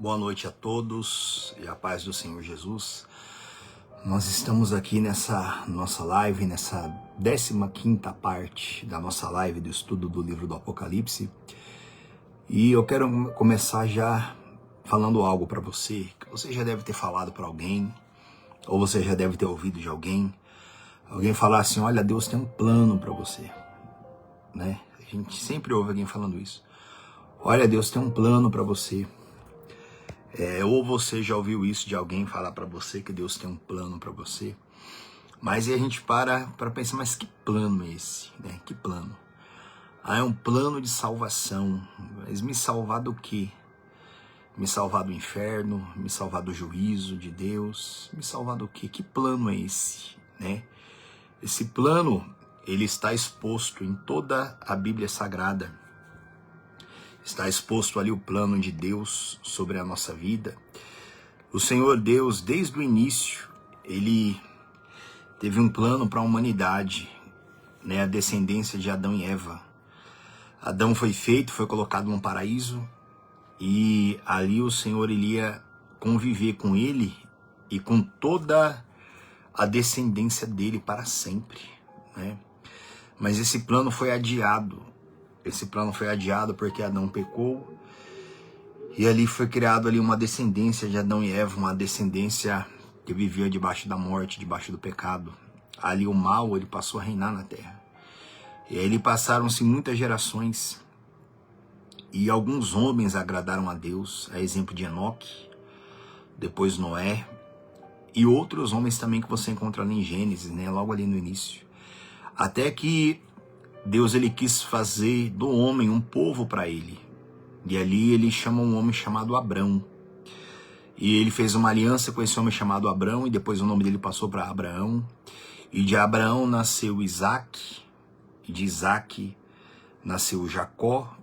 Boa noite a todos e a paz do Senhor Jesus. Nós estamos aqui nessa nossa live, nessa 15ª parte da nossa live do estudo do livro do Apocalipse. E eu quero começar já falando algo para você, que você já deve ter falado para alguém, ou você já deve ter ouvido de alguém. Alguém falar assim: olha, Deus tem um plano para você, né? A gente sempre ouve alguém falando isso. Olha, Deus tem um plano para você. Ou você já ouviu isso de alguém falar para você que Deus tem um plano para você, mas aí a gente para pensar, mas que plano é esse, né? Que plano? É um plano de salvação, mas me salvar do quê? Me salvar do inferno, me salvar do juízo de Deus, me salvar do quê? Que plano é esse, né? Esse plano, ele está exposto em toda a Bíblia Sagrada. Está exposto ali o plano de Deus sobre a nossa vida. O Senhor Deus, desde o início, ele teve um plano para a humanidade, né? A descendência de Adão e Eva. Adão foi feito, foi colocado num paraíso, e ali o Senhor iria conviver com ele e com toda a descendência dele para sempre, né? Mas esse plano foi adiado. Esse plano foi adiado porque Adão pecou, e ali foi criado ali uma descendência de Adão e Eva, uma descendência que vivia debaixo da morte, debaixo do pecado. Ali o mal, ele passou a reinar na terra. E aí passaram-se muitas gerações, e alguns homens agradaram a Deus, a exemplo de Enoque, depois Noé, e outros homens também que você encontra ali em Gênesis, né, logo ali no início. Até que Deus ele quis fazer do homem um povo para ele. E ali ele chama um homem chamado Abrão. E ele fez uma aliança com esse homem chamado Abrão, e depois o nome dele passou para Abraão. E de Abraão nasceu Isaac, e de Isaac nasceu Jacó,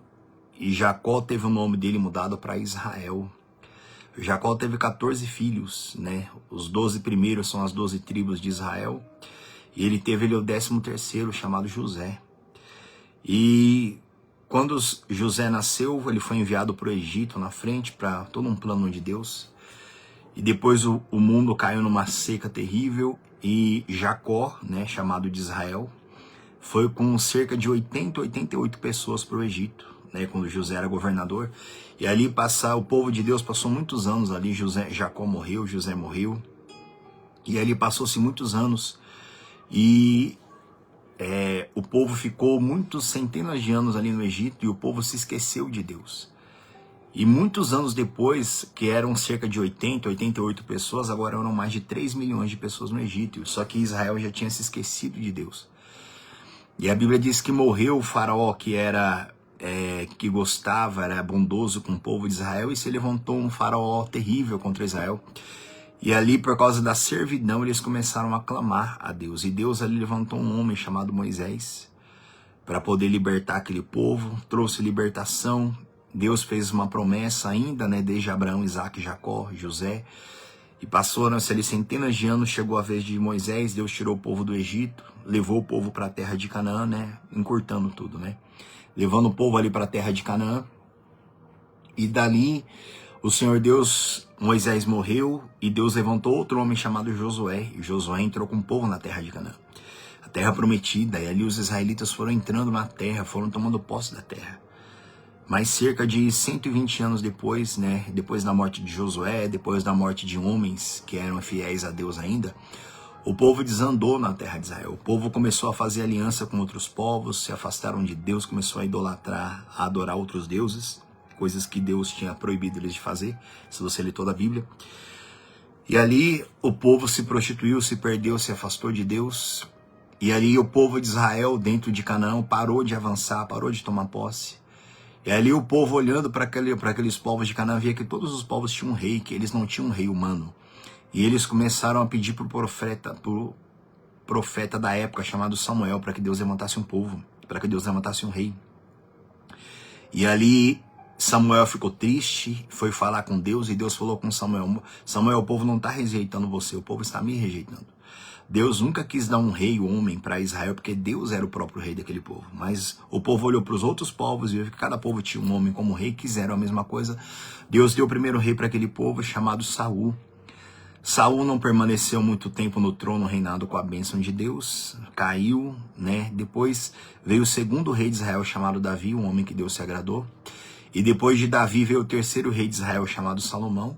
e Jacó teve o nome dele mudado para Israel. Jacó teve 14 filhos, né? Os 12 primeiros são as 12 tribos de Israel, e ele teve o 13º, chamado José. E quando José nasceu, ele foi enviado para o Egito na frente, para todo um plano de Deus. E depois o mundo caiu numa seca terrível, e Jacó, né, chamado de Israel, foi com cerca de 88 pessoas para o Egito, né, quando José era governador. E ali o povo de Deus passou muitos anos ali. Jacó morreu, José morreu, e ali passou-se muitos anos, e o povo ficou muitos centenas de anos ali no Egito, e o povo se esqueceu de Deus. E muitos anos depois, que eram cerca de 88 pessoas, agora eram mais de 3 milhões de pessoas no Egito. Só que Israel já tinha se esquecido de Deus. E a Bíblia diz que morreu o faraó que gostava, era bondoso com o povo de Israel, e se levantou um faraó terrível contra Israel. E ali, por causa da servidão, eles começaram a clamar a Deus. E Deus ali levantou um homem chamado Moisés para poder libertar aquele povo, trouxe libertação. Deus fez uma promessa ainda, né, desde Abraão, Isaac, Jacó, José. E passaram-se ali centenas de anos, chegou a vez de Moisés. Deus tirou o povo do Egito, levou o povo para a terra de Canaã, né, encurtando tudo, né, levando o povo ali para a terra de Canaã. E dali, o Senhor Deus, Moisés morreu, e Deus levantou outro homem chamado Josué. E Josué entrou com o povo na terra de Canaã, a terra prometida. E ali os israelitas foram entrando na terra, foram tomando posse da terra. Mas cerca de 120 anos depois, né, depois da morte de Josué, depois da morte de homens que eram fiéis a Deus ainda, o povo desandou na terra de Israel. O povo começou a fazer aliança com outros povos, se afastaram de Deus, começou a idolatrar, a adorar outros deuses, coisas que Deus tinha proibido eles de fazer, se você ler toda a Bíblia. E ali o povo se prostituiu, se perdeu, se afastou de Deus. E ali o povo de Israel, dentro de Canaã, parou de avançar, parou de tomar posse. E ali o povo, olhando para aqueles povos de Canaã, via que todos os povos tinham um rei, que eles não tinham um rei humano. E eles começaram a pedir pro profeta da época, chamado Samuel, para que Deus levantasse um povo, para que Deus levantasse um rei. E ali Samuel ficou triste, foi falar com Deus, e Deus falou com Samuel: Samuel, o povo não está rejeitando você, o povo está me rejeitando. Deus nunca quis dar um rei, homem, para Israel, porque Deus era o próprio rei daquele povo. Mas o povo olhou para os outros povos e viu que cada povo tinha um homem como rei, quiseram a mesma coisa. Deus deu o primeiro rei para aquele povo, chamado Saul. Saul não permaneceu muito tempo no trono, reinado com a bênção de Deus, caiu, né? Depois veio o segundo rei de Israel, chamado Davi, um homem que Deus se agradou. E depois de Davi veio o terceiro rei de Israel, chamado Salomão.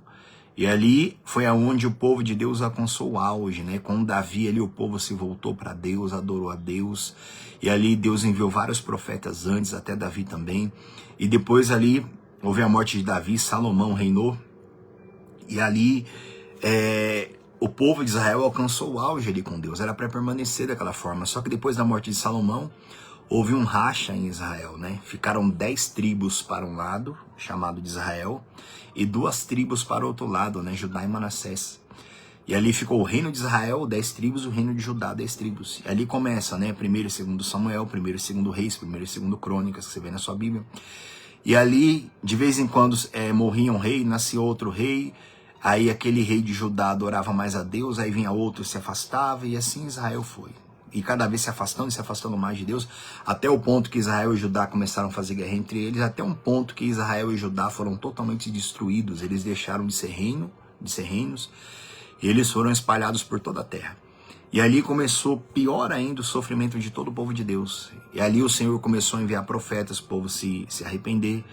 E ali foi aonde o povo de Deus alcançou o auge, né? Com Davi ali o povo se voltou para Deus, adorou a Deus. E ali Deus enviou vários profetas antes, até Davi também. E depois ali houve a morte de Davi, Salomão reinou. E ali o povo de Israel alcançou o auge ali com Deus. Era para permanecer daquela forma. Só que depois da morte de Salomão, houve um racha em Israel, né? Ficaram 10 tribos para um lado, chamado de Israel, e 2 tribos para o outro lado, né? Judá e Manassés. E ali ficou o reino de Israel, 10 tribos, o reino de Judá, 10 tribos. E ali começa, né? 1º e 2º Samuel, 1º e 2º Reis, 1º e 2º Crônicas, que você vê na sua Bíblia. E ali, de vez em quando, morria um rei, nascia outro rei. Aí aquele rei de Judá adorava mais a Deus, aí vinha outro, se afastava, e assim Israel foi. E cada vez se afastando mais de Deus, até o ponto que Israel e Judá começaram a fazer guerra entre eles, até um ponto que Israel e Judá foram totalmente destruídos. Eles deixaram de ser reinos, e eles foram espalhados por toda a terra. E ali começou pior ainda o sofrimento de todo o povo de Deus. E ali o Senhor começou a enviar profetas, o povo se arrepender.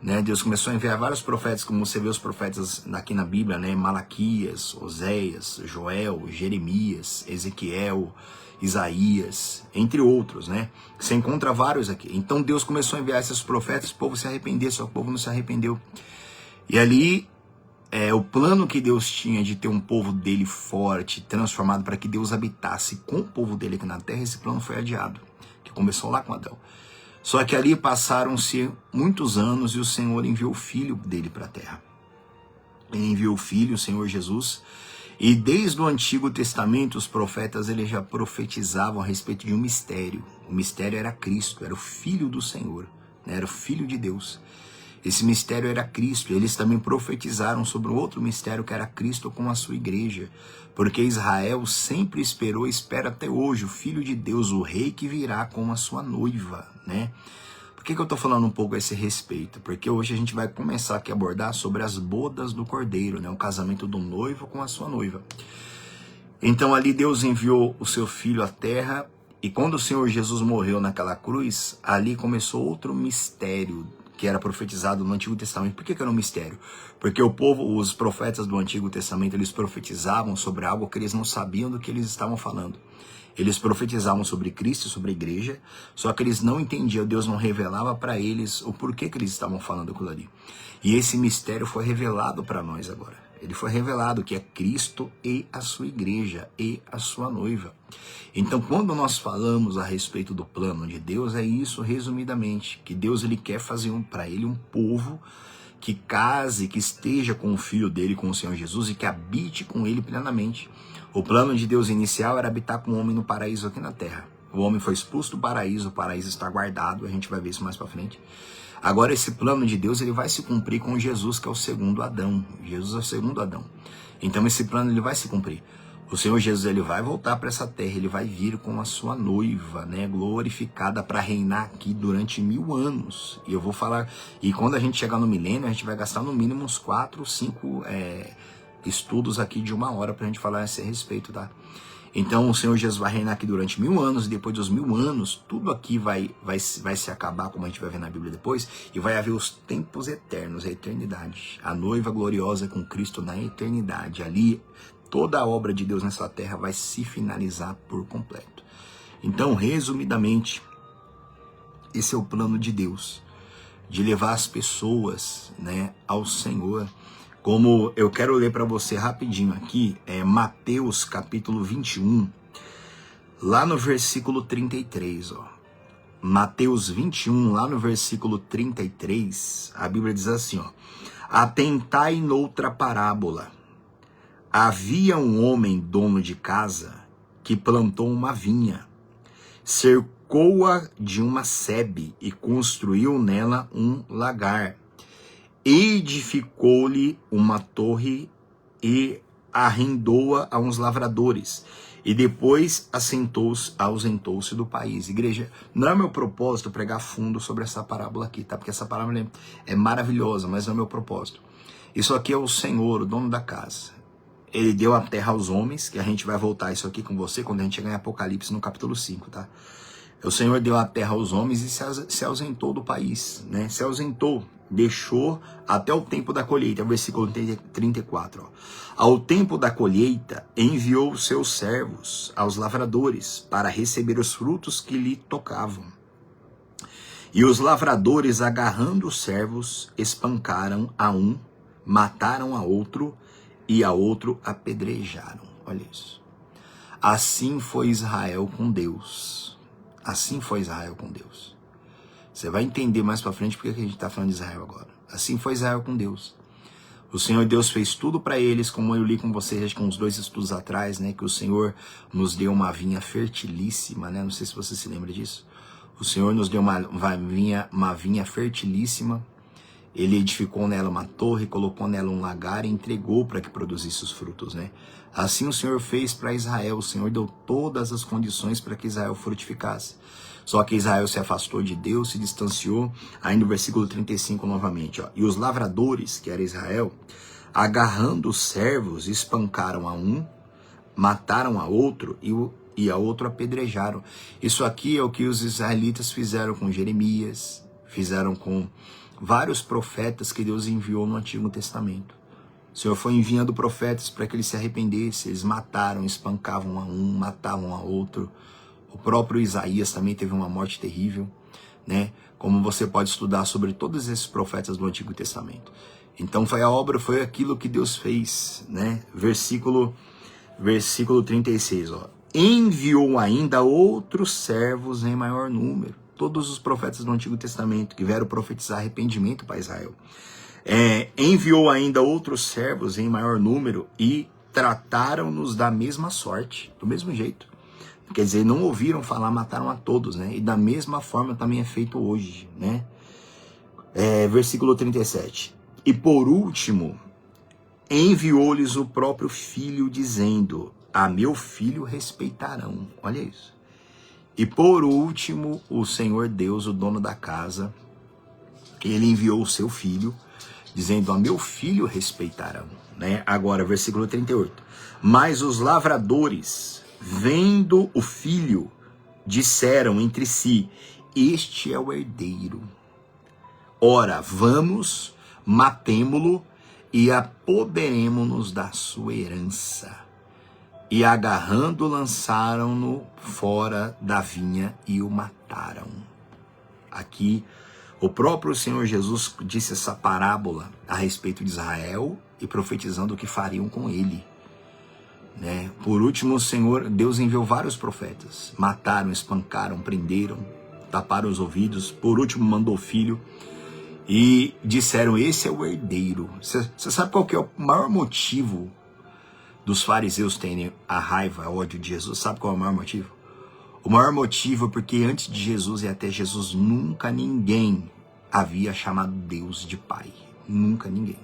Né? Deus começou a enviar vários profetas, como você vê os profetas aqui na Bíblia, né? Malaquias, Oséias, Joel, Jeremias, Ezequiel, Isaías, entre outros, né? Você encontra vários aqui. Então Deus começou a enviar esses profetas, o povo se arrepender, só que o povo não se arrependeu. E ali, o plano que Deus tinha de ter um povo dele forte, transformado para que Deus habitasse com o povo dele aqui na terra, esse plano foi adiado, que começou lá com Adão. Só que ali passaram-se muitos anos e o Senhor enviou o Filho dele para a terra. Ele enviou o Filho, o Senhor Jesus, e desde o Antigo Testamento os profetas eles já profetizavam a respeito de um mistério. O mistério era Cristo, era o Filho do Senhor, né? Era o Filho de Deus. Esse mistério era Cristo. Eles também profetizaram sobre um outro mistério que era Cristo com a sua igreja. Porque Israel sempre esperou e espera até hoje o Filho de Deus, o Rei que virá com a sua noiva, né? Por que eu estou falando um pouco a esse respeito? Porque hoje a gente vai começar aqui a abordar sobre as bodas do Cordeiro, né? O casamento do noivo com a sua noiva. Então ali Deus enviou o seu Filho à terra e quando o Senhor Jesus morreu naquela cruz, ali começou outro mistério que era profetizado no Antigo Testamento. Por que era um mistério? Porque o povo, os profetas do Antigo Testamento, eles profetizavam sobre algo que eles não sabiam do que eles estavam falando. Eles profetizavam sobre Cristo, sobre a igreja, só que eles não entendiam, Deus não revelava para eles o porquê que eles estavam falando aquilo ali. E esse mistério foi revelado para nós agora. Ele foi revelado que é Cristo e a sua igreja e a sua noiva. Então, quando nós falamos a respeito do plano de Deus, é isso resumidamente, que Deus ele quer fazer para ele um povo que case, que esteja com o Filho dele, com o Senhor Jesus e que habite com ele plenamente. O plano de Deus inicial era habitar com o homem no paraíso aqui na terra. O homem foi expulso do paraíso, o paraíso está guardado, a gente vai ver isso mais para frente. Agora esse plano de Deus ele vai se cumprir com Jesus, que é o segundo Adão. Jesus é o segundo Adão. Então esse plano ele vai se cumprir. O Senhor Jesus ele vai voltar para essa terra, ele vai vir com a sua noiva, né, glorificada para reinar aqui durante 1000 anos. E eu vou falar, e quando a gente chegar no milênio, a gente vai gastar no mínimo uns 4, 5 estudos aqui de 1 hora para a gente falar a esse respeito, tá? Então o Senhor Jesus vai reinar aqui durante 1000 anos, e depois dos 1000 anos, tudo aqui vai se acabar, como a gente vai ver na Bíblia depois, e vai haver os tempos eternos, a eternidade. A noiva gloriosa com Cristo na eternidade. Ali, toda a obra de Deus nessa terra vai se finalizar por completo. Então, resumidamente, esse é o plano de Deus, de levar as pessoas, né, ao Senhor. Como eu quero ler para você rapidinho aqui, Mateus capítulo 21, lá no versículo 33, ó. Mateus 21, lá no versículo 33, a Bíblia diz assim, ó: atentai noutra parábola. Havia um homem dono de casa que plantou uma vinha, cercou-a de uma sebe e construiu nela um lagar. Edificou-lhe uma torre e arrendou-a a uns lavradores. e depois ausentou-se do país. Igreja, não é meu propósito pregar fundo sobre essa parábola aqui, tá? Porque essa parábola é maravilhosa, mas não é meu propósito. Isso aqui é o Senhor, o dono da casa. Ele deu a terra aos homens, que a gente vai voltar isso aqui com você quando a gente chegar em Apocalipse no capítulo 5, tá? O Senhor deu a terra aos homens e se ausentou do país, né? Se ausentou, deixou até o tempo da colheita, versículo 34. Ó. Ao tempo da colheita, enviou os seus servos aos lavradores para receber os frutos que lhe tocavam. E os lavradores, agarrando os servos, espancaram a um, mataram a outro e a outro apedrejaram. Olha isso. Assim foi Israel com Deus. Assim foi Israel com Deus. Você vai entender mais pra frente porque a gente tá falando de Israel agora. Assim foi Israel com Deus. O Senhor Deus fez tudo para eles, como eu li com vocês acho que uns 2 estudos atrás, né? Que o Senhor nos deu uma vinha fertilíssima, né? Não sei se você se lembra disso. O Senhor nos deu uma vinha fertilíssima. Ele edificou nela uma torre, colocou nela um lagar e entregou para que produzisse os frutos, né? Assim o Senhor fez para Israel. O Senhor deu todas as condições para que Israel frutificasse. Só que Israel se afastou de Deus, se distanciou. Aí no versículo 35 novamente, ó. E os lavradores, que era Israel, agarrando os servos, espancaram a um, mataram a outro e a outro apedrejaram. Isso aqui é o que os israelitas fizeram com Jeremias, fizeram com vários profetas que Deus enviou no Antigo Testamento. O Senhor foi enviando profetas para que eles se arrependessem. Eles mataram, espancavam a um, matavam a outro. O próprio Isaías também teve uma morte terrível, né? Como você pode estudar sobre todos esses profetas do Antigo Testamento. Então foi aquilo que Deus fez, né? Versículo 36, ó. Enviou ainda outros servos em maior número. Todos os profetas do Antigo Testamento que vieram profetizar arrependimento para Israel. Enviou ainda outros servos em maior número e trataram-nos da mesma sorte, do mesmo jeito. Quer dizer, não ouviram falar, mataram a todos, né? E da mesma forma também é feito hoje, né? Versículo 37. E por último, enviou-lhes o próprio filho, dizendo: a meu filho respeitarão. Olha isso. E por último, o Senhor Deus, o dono da casa, ele enviou o seu filho, dizendo: a meu filho respeitarão, né? Agora, versículo 38. Mas os lavradores, vendo o filho, disseram entre si: este é o herdeiro. Ora, vamos, matemo-lo e apoderemo-nos da sua herança. E agarrando, lançaram-no fora da vinha e o mataram. Aqui, o próprio Senhor Jesus disse essa parábola a respeito de Israel e profetizando o que fariam com ele, né? Por último, o Senhor Deus enviou vários profetas. Mataram, espancaram, prenderam, taparam os ouvidos. Por último, mandou o filho e disseram: esse é o herdeiro. Você sabe qual que é o maior motivo dos fariseus terem a raiva, a ódio de Jesus? Sabe qual é o maior motivo? O maior motivo é porque antes de Jesus e até Jesus, nunca ninguém havia chamado Deus de Pai. Nunca ninguém.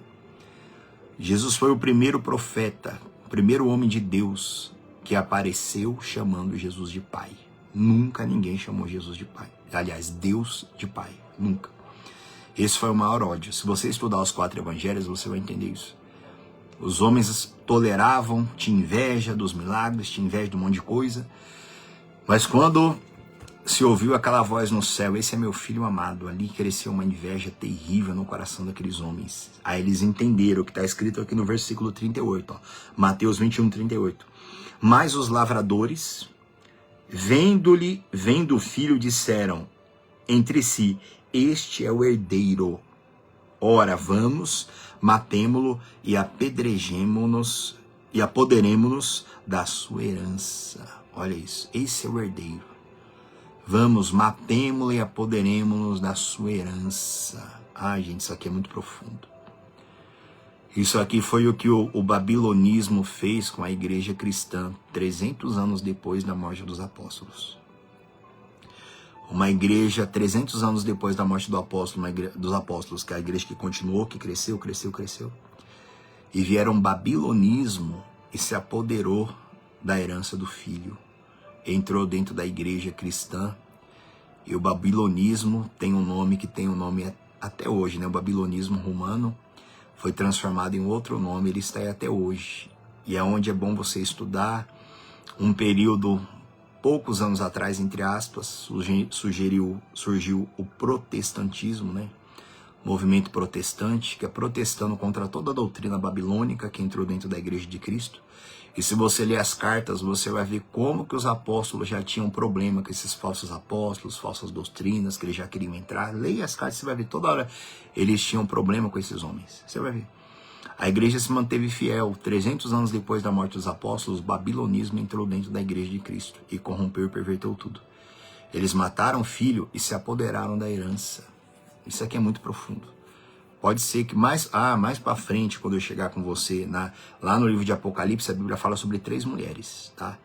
Jesus foi o primeiro profeta, o primeiro homem de Deus que apareceu chamando Jesus de Pai. Nunca ninguém chamou Jesus de Pai. Aliás, Deus de Pai. Nunca. Esse foi o maior ódio. Se você estudar os 4 evangelhos, você vai entender isso. Os homens toleravam, tinham inveja dos milagres, tinham inveja de um monte de coisa. Mas quando se ouviu aquela voz no céu: esse é meu filho amado, ali cresceu uma inveja terrível no coração daqueles homens. Aí eles entenderam o que está escrito aqui no versículo 38, ó, Mateus 21, 38. Mas os lavradores, vendo o filho, disseram entre si: este é o herdeiro. Ora, vamos, matemo-lo e apedrejemo-nos e apoderemo-nos da sua herança. Olha isso, esse é o herdeiro. Vamos, matemo-lo e apoderemo-nos da sua herança. Ai, gente, isso aqui é muito profundo. Isso aqui foi o que o babilonismo fez com a igreja cristã 300 anos depois da morte dos apóstolos. Uma igreja 300 anos depois da morte dos apóstolos, que é a igreja que continuou, que cresceu, cresceu, cresceu. E vieram babilonismo e se apoderou da herança do filho. Entrou dentro da igreja cristã. E o babilonismo tem um nome que tem um nome até hoje, né? O babilonismo romano foi transformado em outro nome, ele está aí até hoje. E é onde é bom você estudar. Um período, poucos anos atrás, entre aspas, surgiu o protestantismo, né? Movimento protestante, que é protestando contra toda a doutrina babilônica que entrou dentro da igreja de Cristo. E se você ler as cartas, você vai ver como que os apóstolos já tinham problema com esses falsos apóstolos, falsas doutrinas, que eles já queriam entrar. Leia as cartas, você vai ver toda hora eles tinham problema com esses homens. Você vai ver. A igreja se manteve fiel. 300 anos depois da morte dos apóstolos, o babilonismo entrou dentro da igreja de Cristo e corrompeu e perverteu tudo. Eles mataram o filho e se apoderaram da herança. Isso aqui é muito profundo. Pode ser que mais para frente, quando eu chegar com você, lá no livro de Apocalipse, a Bíblia fala sobre 3 mulheres, tá?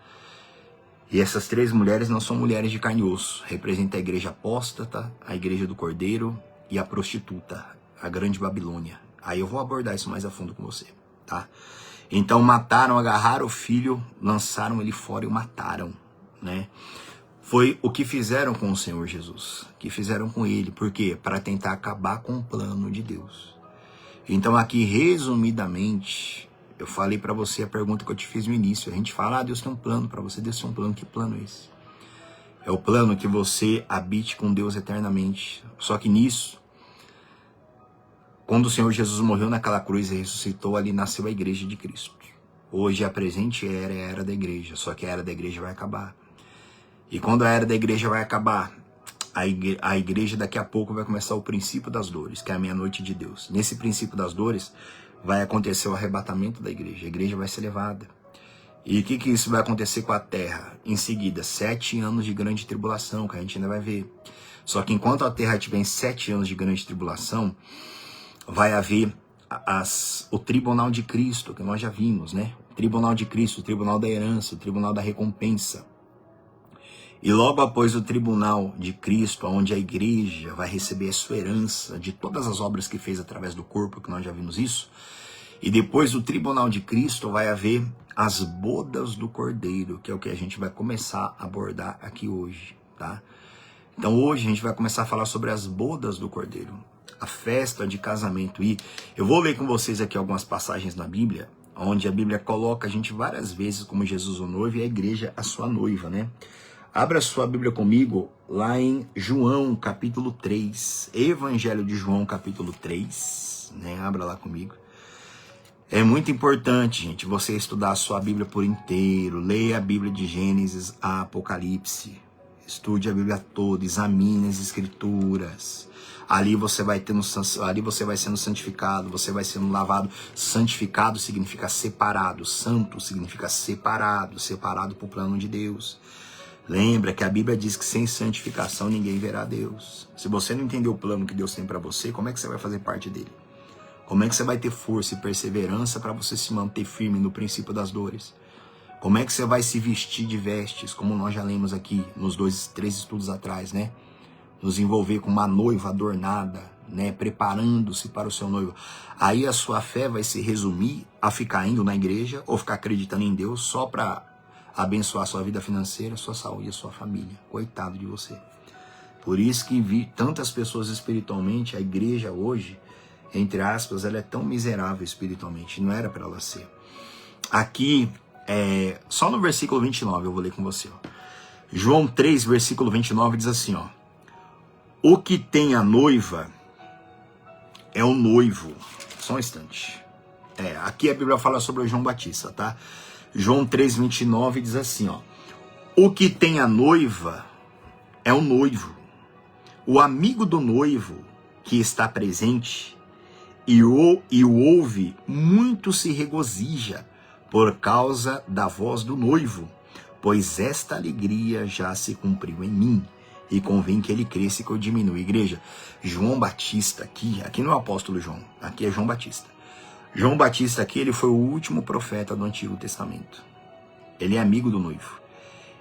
E essas 3 mulheres não são mulheres de carne e osso. Representa a igreja apóstata, a igreja do Cordeiro e a prostituta, a grande Babilônia. Aí eu vou abordar isso mais a fundo com você, tá? Então mataram, agarraram o filho, lançaram ele fora e o mataram, né? Foi o que fizeram com o Senhor Jesus, que fizeram com ele. Por quê? Para tentar acabar com o plano de Deus. Então aqui, resumidamente, eu falei para você a pergunta que eu te fiz no início. A gente fala, Deus tem um plano para você. Deus tem um plano. Que plano é esse? É o plano que você habite com Deus eternamente. Só que nisso, quando o Senhor Jesus morreu naquela cruz e ressuscitou, ali nasceu a igreja de Cristo. Hoje a presente era é a era da igreja, só que a era da igreja vai acabar. E quando a era da igreja vai acabar, a igreja daqui a pouco vai começar o princípio das dores, que é a meia-noite de Deus. Nesse princípio das dores, vai acontecer o arrebatamento da igreja. A igreja vai ser levada. E o que isso vai acontecer com a terra? Em seguida, 7 anos de grande tribulação, que a gente ainda vai ver. Só que enquanto a terra tiver em 7 anos de grande tribulação, vai haver o tribunal de Cristo, que nós já vimos, né? O tribunal de Cristo, o tribunal da herança, o tribunal da recompensa. E logo após o tribunal de Cristo, onde a igreja vai receber a sua herança de todas as obras que fez através do corpo, que nós já vimos isso, e depois do tribunal de Cristo vai haver as bodas do Cordeiro, que é o que a gente vai começar a abordar aqui hoje, tá? Então hoje a gente vai começar a falar sobre as bodas do Cordeiro, a festa de casamento. E eu vou ler com vocês aqui algumas passagens na Bíblia, onde a Bíblia coloca a gente várias vezes como Jesus o noivo e a igreja a sua noiva, né? Abra sua Bíblia comigo lá em João, capítulo 3. Evangelho de João, capítulo 3. Né? Abra lá comigo. É muito importante, gente, você estudar a sua Bíblia por inteiro. Leia a Bíblia de Gênesis a Apocalipse. Estude a Bíblia toda, examine as Escrituras. Ali você vai sendo santificado, você vai sendo lavado. Santificado significa separado. Santo significa separado. Separado para o plano de Deus. Lembra que a Bíblia diz que sem santificação ninguém verá Deus. Se você não entender o plano que Deus tem para você, como é que você vai fazer parte dele? Como é que você vai ter força e perseverança para você se manter firme no princípio das dores? Como é que você vai se vestir de vestes, como nós já lemos aqui nos 3 estudos atrás, né? Nos envolver com uma noiva adornada, né? Preparando-se para o seu noivo. Aí a sua fé vai se resumir a ficar indo na igreja ou ficar acreditando em Deus só para abençoar a sua vida financeira, a sua saúde e a sua família. Coitado de você. Por isso que vi tantas pessoas espiritualmente, a igreja hoje, entre aspas, ela é tão miserável espiritualmente. Não era para ela ser. Aqui, só no versículo 29 eu vou ler com você. Ó. João 3, versículo 29 diz assim, ó. O que tem a noiva é o noivo. Só um instante. Aqui a Bíblia fala sobre o João Batista, tá? João 3,29 diz assim, ó. O que tem a noiva é o noivo. O amigo do noivo que está presente e o ouve, muito se regozija por causa da voz do noivo, pois esta alegria já se cumpriu em mim, e convém que ele cresça e que eu diminua. Igreja, João Batista aqui não é o apóstolo João, aqui é João Batista. João Batista aqui, ele foi o último profeta do Antigo Testamento. Ele é amigo do noivo.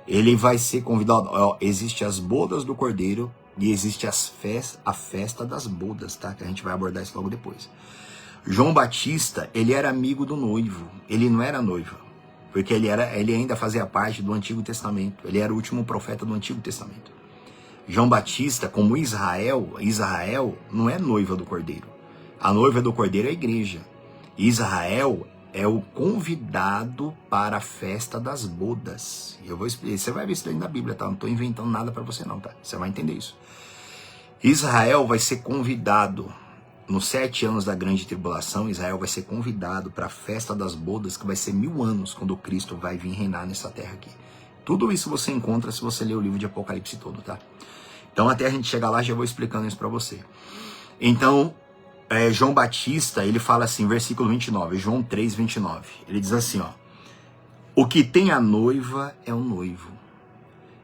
Ele vai ser convidado. Existe as bodas do Cordeiro e existe a festa das bodas, tá? Que a gente vai abordar isso logo depois. João Batista, ele era amigo do noivo. Ele não era noivo. porque ele ainda fazia parte do Antigo Testamento, ele era o último profeta do Antigo Testamento. João Batista, como Israel não é noiva do Cordeiro. A noiva do Cordeiro é a igreja. Israel é o convidado para a festa das bodas. Você vai ver isso daí na Bíblia, tá? Não estou inventando nada para você não, tá? Você vai entender isso. Israel vai ser convidado, nos 7 anos da grande tribulação, Israel vai ser convidado para a festa das bodas, que vai ser 1000 anos, quando Cristo vai vir reinar nessa terra aqui. Tudo isso você encontra se você ler o livro de Apocalipse todo, tá? Então até a gente chegar lá, já vou explicando isso para você. Então, João Batista, ele fala assim, versículo 29, João 3, 29. Ele diz assim, ó: o que tem a noiva é o noivo.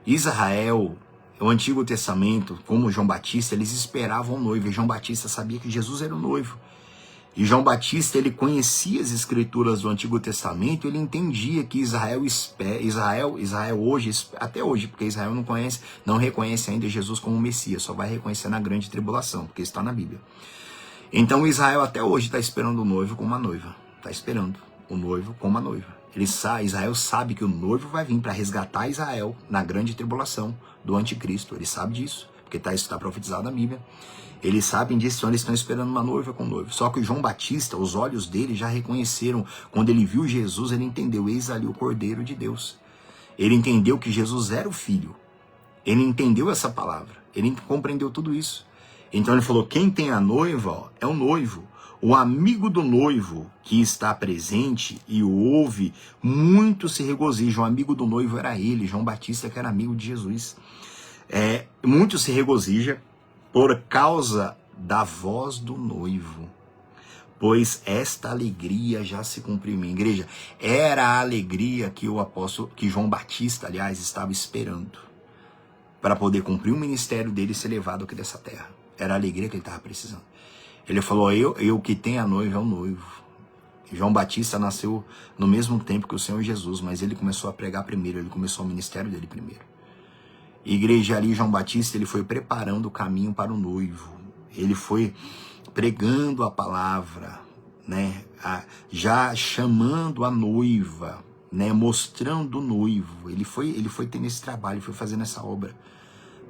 Israel, o Antigo Testamento, como João Batista, eles esperavam o noivo. E João Batista sabia que Jesus era o noivo. E João Batista, ele conhecia as escrituras do Antigo Testamento, ele entendia que Israel hoje, até hoje, porque Israel não reconhece ainda Jesus como Messias, só vai reconhecer na grande tribulação, porque está na Bíblia. Então Israel até hoje está esperando o noivo como uma noiva, está esperando o noivo como uma noiva. Israel sabe que o noivo vai vir para resgatar Israel na grande tribulação do anticristo, ele sabe disso, porque isso está profetizado na Bíblia. Eles sabem disso, então eles estão esperando uma noiva com o noivo. Só que o João Batista, os olhos dele já reconheceram, quando ele viu Jesus, ele entendeu, eis ali o Cordeiro de Deus. Ele entendeu que Jesus era o Filho. Ele entendeu essa palavra, ele compreendeu tudo isso. Então ele falou, quem tem a noiva, ó, é o noivo. O amigo do noivo que está presente e o ouve, muito se regozija. O amigo do noivo era ele, João Batista, que era amigo de Jesus. Muito se regozija por causa da voz do noivo, pois esta alegria já se cumpriu em mim. Igreja, era a alegria que que João Batista, aliás, estava esperando para poder cumprir o ministério dele e ser levado aqui dessa terra. Era a alegria que ele estava precisando. Ele falou, eu que tenho a noiva é o noivo. João Batista nasceu no mesmo tempo que o Senhor Jesus, mas ele começou a pregar primeiro, ele começou o ministério dele primeiro. Igreja, ali João Batista, ele foi preparando o caminho para o noivo. Ele foi pregando a palavra, né? Já chamando a noiva, né? Mostrando o noivo. Ele foi tendo esse trabalho, foi fazendo essa obra,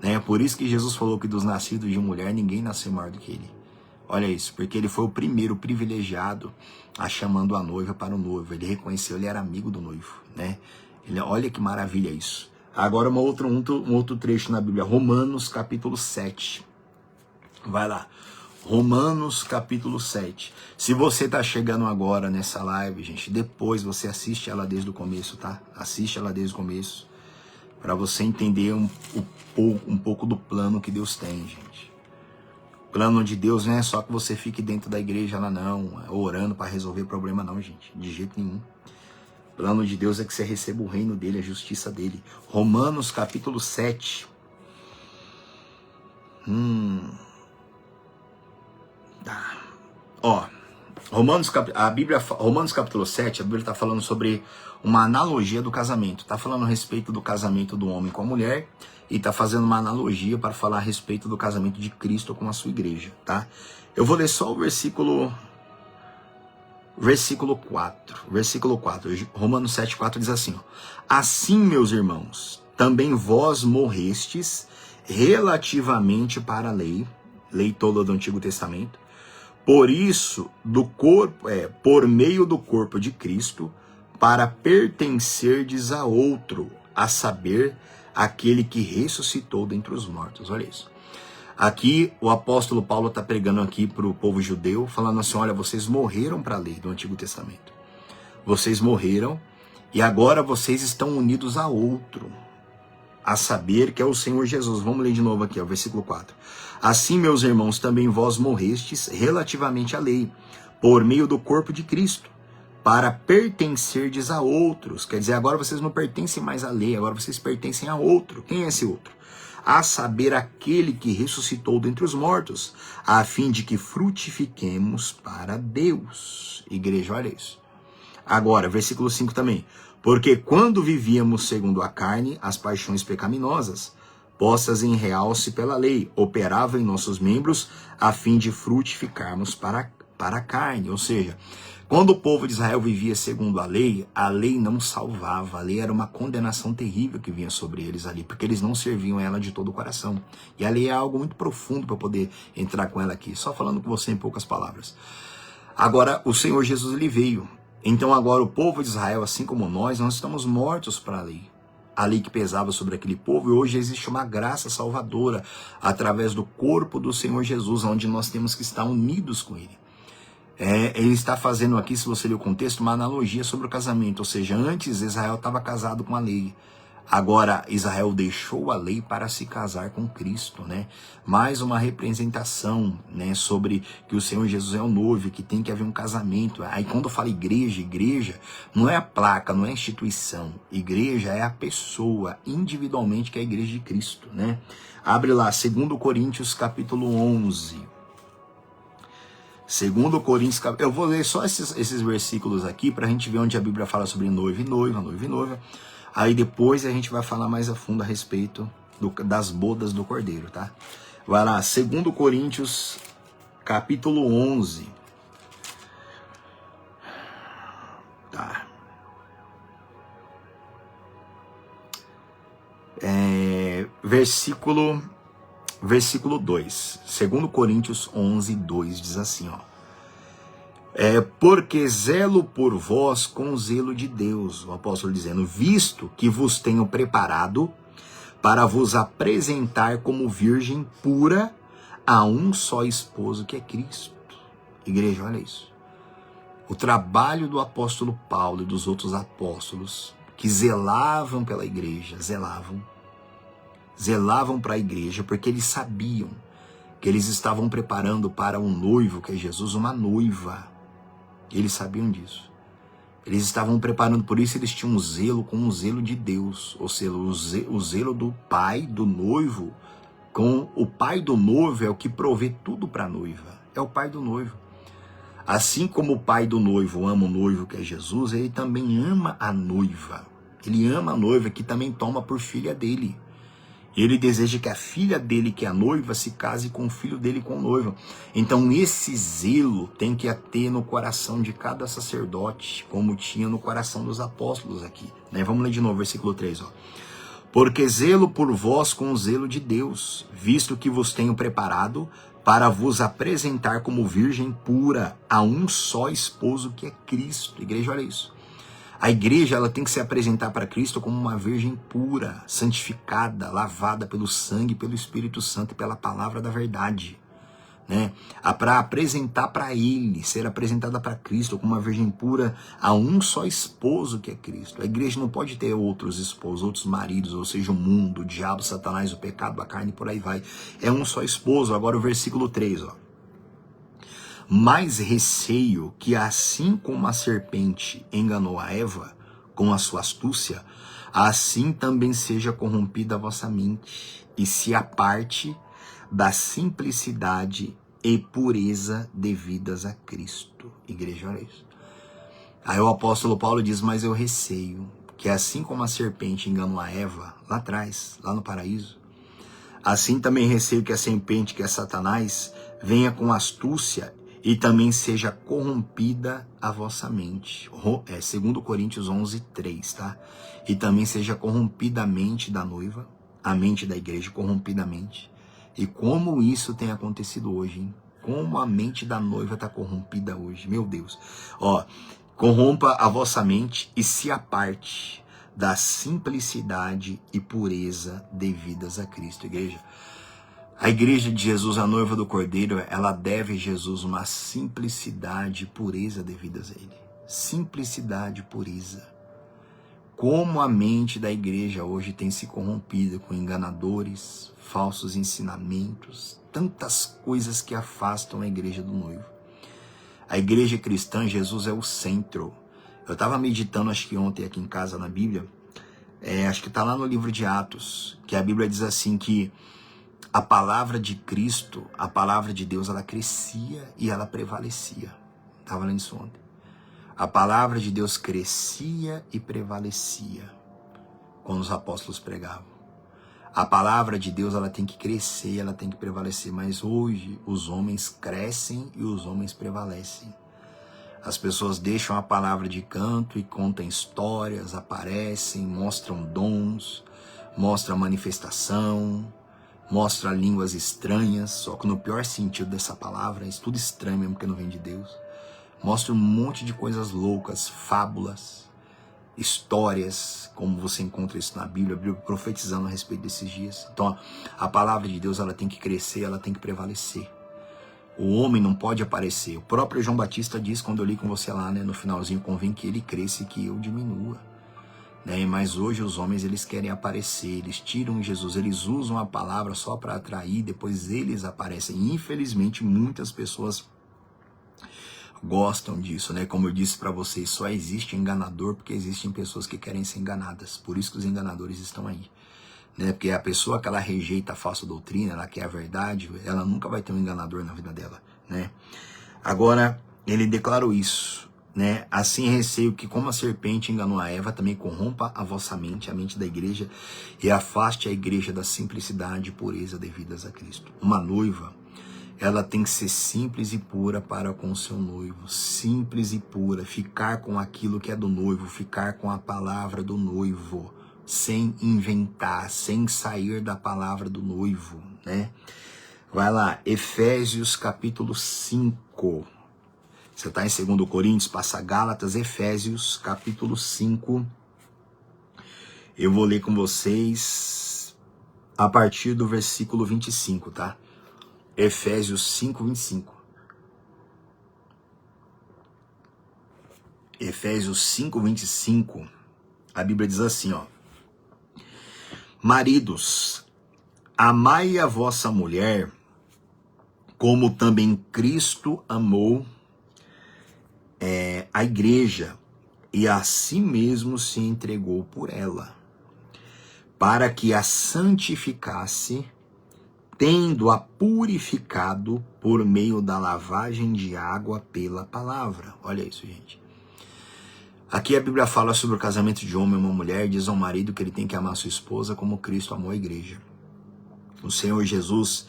né? Por isso que Jesus falou que dos nascidos de mulher ninguém nasceu maior do que ele. Olha isso, porque ele foi o primeiro privilegiado a chamando a noiva para o noivo. Ele reconheceu, ele era amigo do noivo, né? Olha que maravilha isso. Agora um outro trecho na Bíblia, Romanos capítulo 7. Vai lá, Romanos capítulo 7. Se você está chegando agora nessa live, gente, depois você assiste ela desde o começo, tá? Assiste ela desde o começo, para você entender um pouco do plano que Deus tem, gente. O plano de Deus não é só que você fique dentro da igreja lá não, orando para resolver problema não, gente, de jeito nenhum. O plano de Deus é que você receba o reino dele, a justiça dele. Romanos capítulo 7. Tá. Ó, Romanos capítulo 7, a Bíblia está falando sobre uma analogia do casamento. Está falando a respeito do casamento do homem com a mulher e está fazendo uma analogia para falar a respeito do casamento de Cristo com a sua igreja, tá? Eu vou ler só o versículo 4. Romanos 7:4 diz assim, ó: assim, meus irmãos, também vós morrestes relativamente para a lei toda do Antigo Testamento, por isso, por meio do corpo de Cristo, para pertencerdes a outro, a saber, aquele que ressuscitou dentre os mortos. Olha isso. Aqui o apóstolo Paulo está pregando aqui para o povo judeu, falando assim, olha, vocês morreram para a lei do Antigo Testamento. Vocês morreram e agora vocês estão unidos a outro, a saber que é o Senhor Jesus. Vamos ler de novo aqui, ó, versículo 4. Assim, meus irmãos, também vós morrestes relativamente à lei, por meio do corpo de Cristo, para pertencerdes a outros. Quer dizer, agora vocês não pertencem mais à lei, agora vocês pertencem a outro. Quem é esse outro? A saber, aquele que ressuscitou dentre os mortos, a fim de que frutifiquemos para Deus. Igreja, olha isso. Agora, versículo 5 também. Porque quando vivíamos segundo a carne, as paixões pecaminosas, postas em realce pela lei, operavam em nossos membros, a fim de frutificarmos para a carne. Ou seja, quando o povo de Israel vivia segundo a lei não salvava. A lei era uma condenação terrível que vinha sobre eles ali, porque eles não serviam ela de todo o coração. E a lei é algo muito profundo para poder entrar com ela aqui. Só falando com você em poucas palavras. Agora, o Senhor Jesus, ele veio. Então agora o povo de Israel, assim como nós estamos mortos para a lei. A lei que pesava sobre aquele povo, e hoje existe uma graça salvadora através do corpo do Senhor Jesus, onde nós temos que estar unidos com Ele. Ele está fazendo aqui, se você ler o contexto, uma analogia sobre o casamento, ou seja, antes Israel estava casado com a lei. Agora Israel deixou a lei para se casar com Cristo, né? Mais uma representação, né, sobre que o Senhor Jesus é o noivo, que tem que haver um casamento. Aí quando fala igreja não é a placa, não é a instituição. Igreja é a pessoa, individualmente, que é a igreja de Cristo, né? Abre lá, 2 Coríntios capítulo 11. 2 Coríntios, eu vou ler só esses versículos aqui para a gente ver onde a Bíblia fala sobre noivo e noiva, noivo e noiva. Aí depois a gente vai falar mais a fundo a respeito das bodas do Cordeiro, tá? Vai lá, 2 Coríntios, capítulo 11. Tá. Versículo 2. 2 Coríntios 11, 2 diz assim, ó. Porque zelo por vós com zelo de Deus, o apóstolo dizendo, visto que vos tenho preparado para vos apresentar como virgem pura a um só esposo que é Cristo. Igreja, olha isso. O trabalho do apóstolo Paulo e dos outros apóstolos que zelavam pela igreja, zelavam para a igreja porque eles sabiam que eles estavam preparando para um noivo, que é Jesus, uma noiva. Eles sabiam disso. Eles estavam preparando, por isso eles tinham um zelo com o zelo de Deus. Ou seja, o zelo do pai, do noivo. Com o pai do noivo é o que provê tudo para a noiva. É o pai do noivo. Assim como o pai do noivo ama o noivo, que é Jesus, ele também ama a noiva. Ele ama a noiva, que também toma por filha dele. Ele deseja que a filha dele, que é a noiva, se case com o filho dele, com o noivo. Então esse zelo tem que ter no coração de cada sacerdote, como tinha no coração dos apóstolos aqui, né? Vamos ler de novo, versículo 3, ó. Porque zelo por vós com o zelo de Deus, visto que vos tenho preparado para vos apresentar como virgem pura a um só esposo, que é Cristo. Igreja, olha isso. A igreja, ela tem que se apresentar para Cristo como uma virgem pura, santificada, lavada pelo sangue, pelo Espírito Santo e pela palavra da verdade, né? Para apresentar para Ele, ser apresentada para Cristo como uma virgem pura a um só esposo, que é Cristo. A igreja não pode ter outros esposos, outros maridos, ou seja, o mundo, o diabo, Satanás, o pecado, a carne, por aí vai. É um só esposo. Agora o versículo 3, ó. Mas receio que, assim como a serpente enganou a Eva com a sua astúcia, assim também seja corrompida a vossa mente, e se aparte da simplicidade e pureza devidas a Cristo. Igreja, olha isso. Aí o apóstolo Paulo diz, mas eu receio que, assim como a serpente enganou a Eva lá atrás, lá no paraíso, assim também receio que a serpente, que é Satanás, venha com astúcia e também seja corrompida a vossa mente. 2 Coríntios 11, 3, tá? E também seja corrompida a mente da noiva, a mente da igreja, corrompida a mente. E como isso tem acontecido hoje, hein? Como a mente da noiva está corrompida hoje, meu Deus. Ó, corrompa a vossa mente e se aparte da simplicidade e pureza devidas a Cristo. Igreja, a igreja de Jesus, a noiva do Cordeiro, ela deve a Jesus uma simplicidade e pureza devidas a Ele. Simplicidade e pureza. Como a mente da igreja hoje tem se corrompido com enganadores, falsos ensinamentos, tantas coisas que afastam a igreja do noivo. A igreja cristã, Jesus é o centro. Eu estava meditando, acho que ontem aqui em casa na Bíblia, acho que está lá no livro de Atos, que a Bíblia diz assim que a palavra de Cristo, a palavra de Deus, ela crescia e ela prevalecia. Estava lendo isso ontem. A palavra de Deus crescia e prevalecia quando os apóstolos pregavam. A palavra de Deus, ela tem que crescer, ela tem que prevalecer. Mas hoje, os homens crescem e os homens prevalecem. As pessoas deixam a palavra de canto e contam histórias, aparecem, mostram dons, mostram manifestação, mostram línguas estranhas, só que no pior sentido dessa palavra, isso tudo estranho mesmo, porque não vem de Deus. Mostra um monte de coisas loucas, fábulas, histórias, como você encontra isso na Bíblia, a Bíblia profetizando a respeito desses dias. Então, a palavra de Deus, ela tem que crescer, ela tem que prevalecer. O homem não pode aparecer. O próprio João Batista diz, quando eu li com você lá, né, no finalzinho, convém que ele cresça e que eu diminua. Né? Mas hoje os homens, eles querem aparecer, eles tiram Jesus, eles usam a palavra só para atrair, depois eles aparecem. Infelizmente, muitas pessoas gostam disso, né? Como eu disse para vocês, só existe enganador porque existem pessoas que querem ser enganadas. Por isso que os enganadores estão aí. Né? Porque a pessoa que ela rejeita a falsa doutrina, ela quer a verdade, ela nunca vai ter um enganador na vida dela, né? Agora, ele declarou isso, né? Assim receio que, como a serpente enganou a Eva, também corrompa a vossa mente, a mente da igreja, e afaste a igreja da simplicidade e pureza devidas a Cristo. Uma noiva, ela tem que ser simples e pura para com o seu noivo, simples e pura, ficar com aquilo que é do noivo, ficar com a palavra do noivo, sem inventar, sem sair da palavra do noivo, né? Vai lá, Efésios capítulo 5. Você está em 2 Coríntios, passa Gálatas, Efésios capítulo 5. Eu vou ler com vocês a partir do versículo 25, tá? Efésios 5, 25. Efésios 5, 25. A Bíblia diz assim, ó. Maridos, amai a vossa mulher, como também Cristo amou a igreja, e a si mesmo se entregou por ela, para que a santificasse, tendo-a purificado por meio da lavagem de água pela palavra. Olha isso, gente. Aqui a Bíblia fala sobre o casamento de homem e uma mulher, diz ao marido que ele tem que amar sua esposa como Cristo amou a igreja. O Senhor Jesus,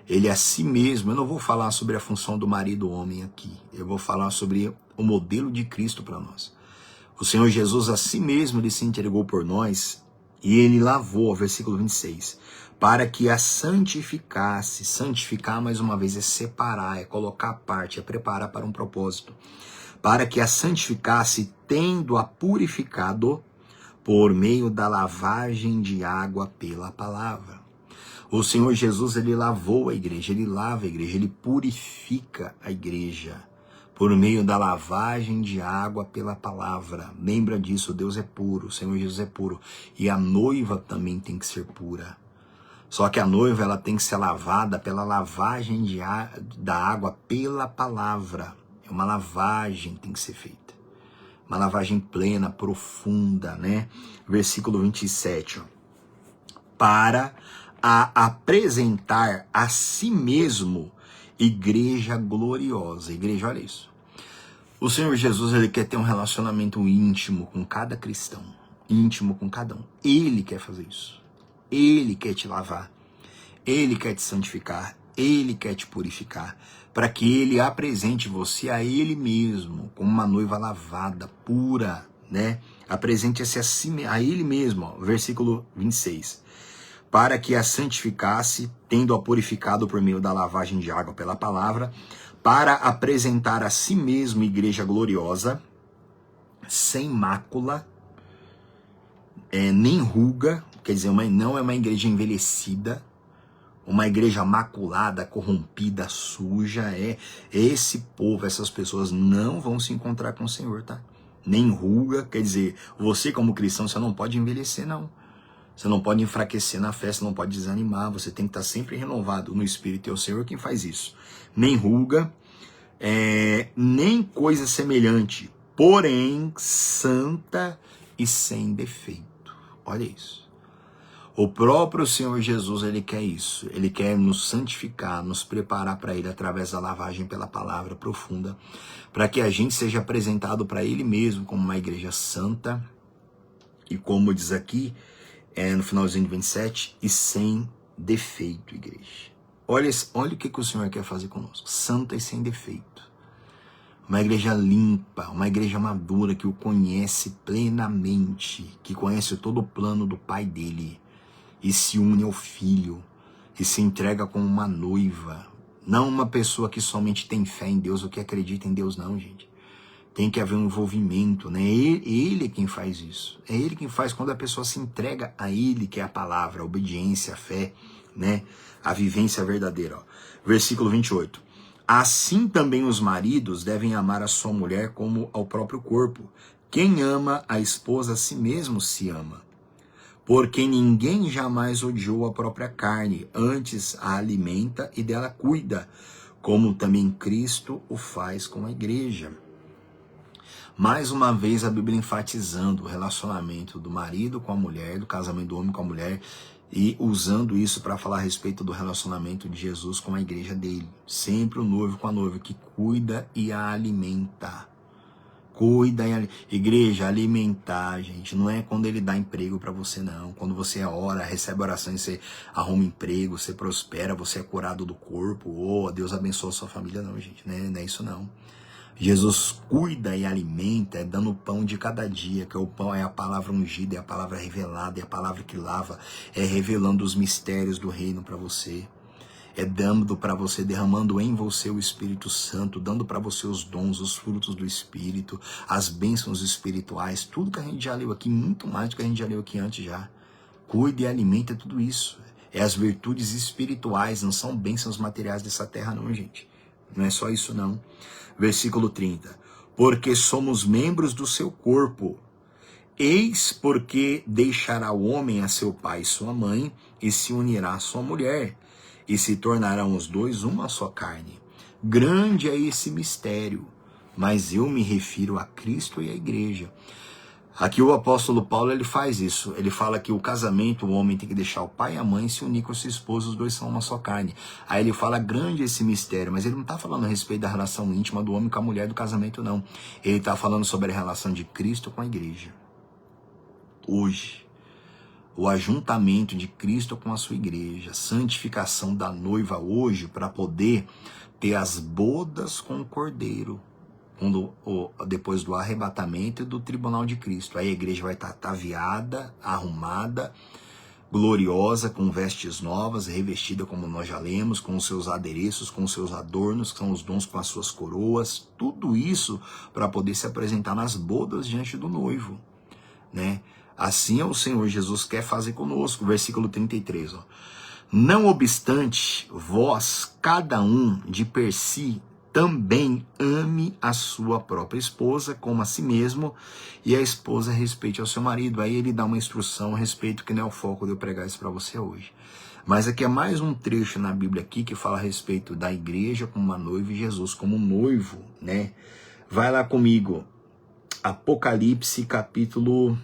ele a si mesmo, eu não vou falar sobre a função do marido homem aqui, eu vou falar sobre o modelo de Cristo para nós. O Senhor Jesus a si mesmo, ele se entregou por nós e ele lavou, versículo 26, para que a santificasse. Santificar, mais uma vez, é separar, é colocar à parte, é preparar para um propósito. Para que a santificasse, tendo-a purificado por meio da lavagem de água pela palavra. O Senhor Jesus, ele lavou a igreja, ele lava a igreja, ele purifica a igreja por meio da lavagem de água pela palavra. Lembra disso, Deus é puro, o Senhor Jesus é puro. E a noiva também tem que ser pura. Só que a noiva, ela tem que ser lavada pela lavagem da água pela palavra. É uma lavagem que tem que ser feita. Uma lavagem plena, profunda, né? Versículo 27, ó. Para a apresentar a si mesmo igreja gloriosa. Igreja, olha isso. O Senhor Jesus, ele quer ter um relacionamento íntimo com cada cristão. Íntimo com cada um. Ele quer fazer isso. Ele quer te lavar. Ele quer te santificar. Ele quer te purificar. Para que ele apresente você a ele mesmo, como uma noiva lavada, pura, né? Apresente-se a ele mesmo, ó, versículo 26. Para que a santificasse, tendo-a purificado por meio da lavagem de água pela palavra, para apresentar a si mesmo igreja gloriosa, sem mácula, nem ruga, quer dizer, não é uma igreja envelhecida, uma igreja maculada, corrompida, suja. Esse povo, essas pessoas não vão se encontrar com o Senhor, tá? Nem ruga, quer dizer, você como cristão, você não pode envelhecer, não. Você não pode enfraquecer na fé, você não pode desanimar, você tem que estar sempre renovado no Espírito, é o Senhor quem faz isso. Nem ruga, nem coisa semelhante, porém santa e sem defeito. Olha isso. O próprio Senhor Jesus, ele quer isso. Ele quer nos santificar, nos preparar para ele através da lavagem pela palavra profunda, para que a gente seja apresentado para ele mesmo como uma igreja santa e, como diz aqui, no finalzinho de 27, e sem defeito, igreja. Olha o que o Senhor quer fazer conosco. Santa e sem defeito. Uma igreja limpa, uma igreja madura que o conhece plenamente, que conhece todo o plano do Pai dele e se une ao Filho e se entrega como uma noiva. Não uma pessoa que somente tem fé em Deus ou que acredita em Deus, não, gente. Tem que haver um envolvimento, né? Ele é quem faz isso. É ele quem faz quando a pessoa se entrega a ele, que é a palavra, a obediência, a fé, né? A vivência verdadeira. Ó. Versículo 28. Assim também os maridos devem amar a sua mulher como ao próprio corpo. Quem ama a esposa a si mesmo se ama. Porque ninguém jamais odiou a própria carne, antes a alimenta e dela cuida, como também Cristo o faz com a igreja. Mais uma vez a Bíblia enfatizando o relacionamento do marido com a mulher, do casamento do homem com a mulher, e usando isso para falar a respeito do relacionamento de Jesus com a igreja dele. Sempre o noivo com a noiva que cuida e a alimenta. Cuida e igreja, alimentar, gente, não é quando ele dá emprego para você, não. Quando você ora, recebe oração e você arruma emprego, você prospera, você é curado do corpo, ou Deus abençoa a sua família, não, gente, né? Não é isso não. Jesus cuida e alimenta, é dando o pão de cada dia, que o pão é a palavra ungida, é a palavra revelada, é a palavra que lava, é revelando os mistérios do reino para você. É dando para você, derramando em você o Espírito Santo, dando para você os dons, os frutos do Espírito, as bênçãos espirituais, tudo que a gente já leu aqui, muito mais do que a gente já leu aqui antes já. Cuida e alimenta tudo isso. É as virtudes espirituais, não são bênçãos materiais dessa terra não, gente. Não é só isso não. Versículo 30. Porque somos membros do seu corpo. Eis porque deixará o homem a seu pai e sua mãe, e se unirá à sua mulher, e se tornarão os dois uma só carne. Grande é esse mistério, mas eu me refiro a Cristo e à igreja. Aqui o apóstolo Paulo ele faz isso, ele fala que o casamento, o homem tem que deixar o pai e a mãe se unir com sua esposa, os dois são uma só carne. Aí ele fala grande esse mistério, mas ele não está falando a respeito da relação íntima do homem com a mulher do casamento não. Ele está falando sobre a relação de Cristo com a igreja. Hoje, o ajuntamento de Cristo com a sua igreja, a santificação da noiva hoje para poder ter as bodas com o Cordeiro, depois do arrebatamento e do tribunal de Cristo. Aí a igreja vai estar ataviada, arrumada, gloriosa, com vestes novas, revestida como nós já lemos, com os seus adereços, com os seus adornos, que são os dons com as suas coroas, tudo isso para poder se apresentar nas bodas diante do noivo, né? Assim é o Senhor Jesus quer fazer conosco. Versículo 33. Ó. Não obstante, vós, cada um de per si, também ame a sua própria esposa como a si mesmo, e a esposa respeite ao seu marido. Aí ele dá uma instrução a respeito, que não é o foco de eu pregar isso para você hoje. Mas aqui é mais um trecho na Bíblia aqui que fala a respeito da igreja como uma noiva e Jesus como um noivo, né? Vai lá comigo. Apocalipse capítulo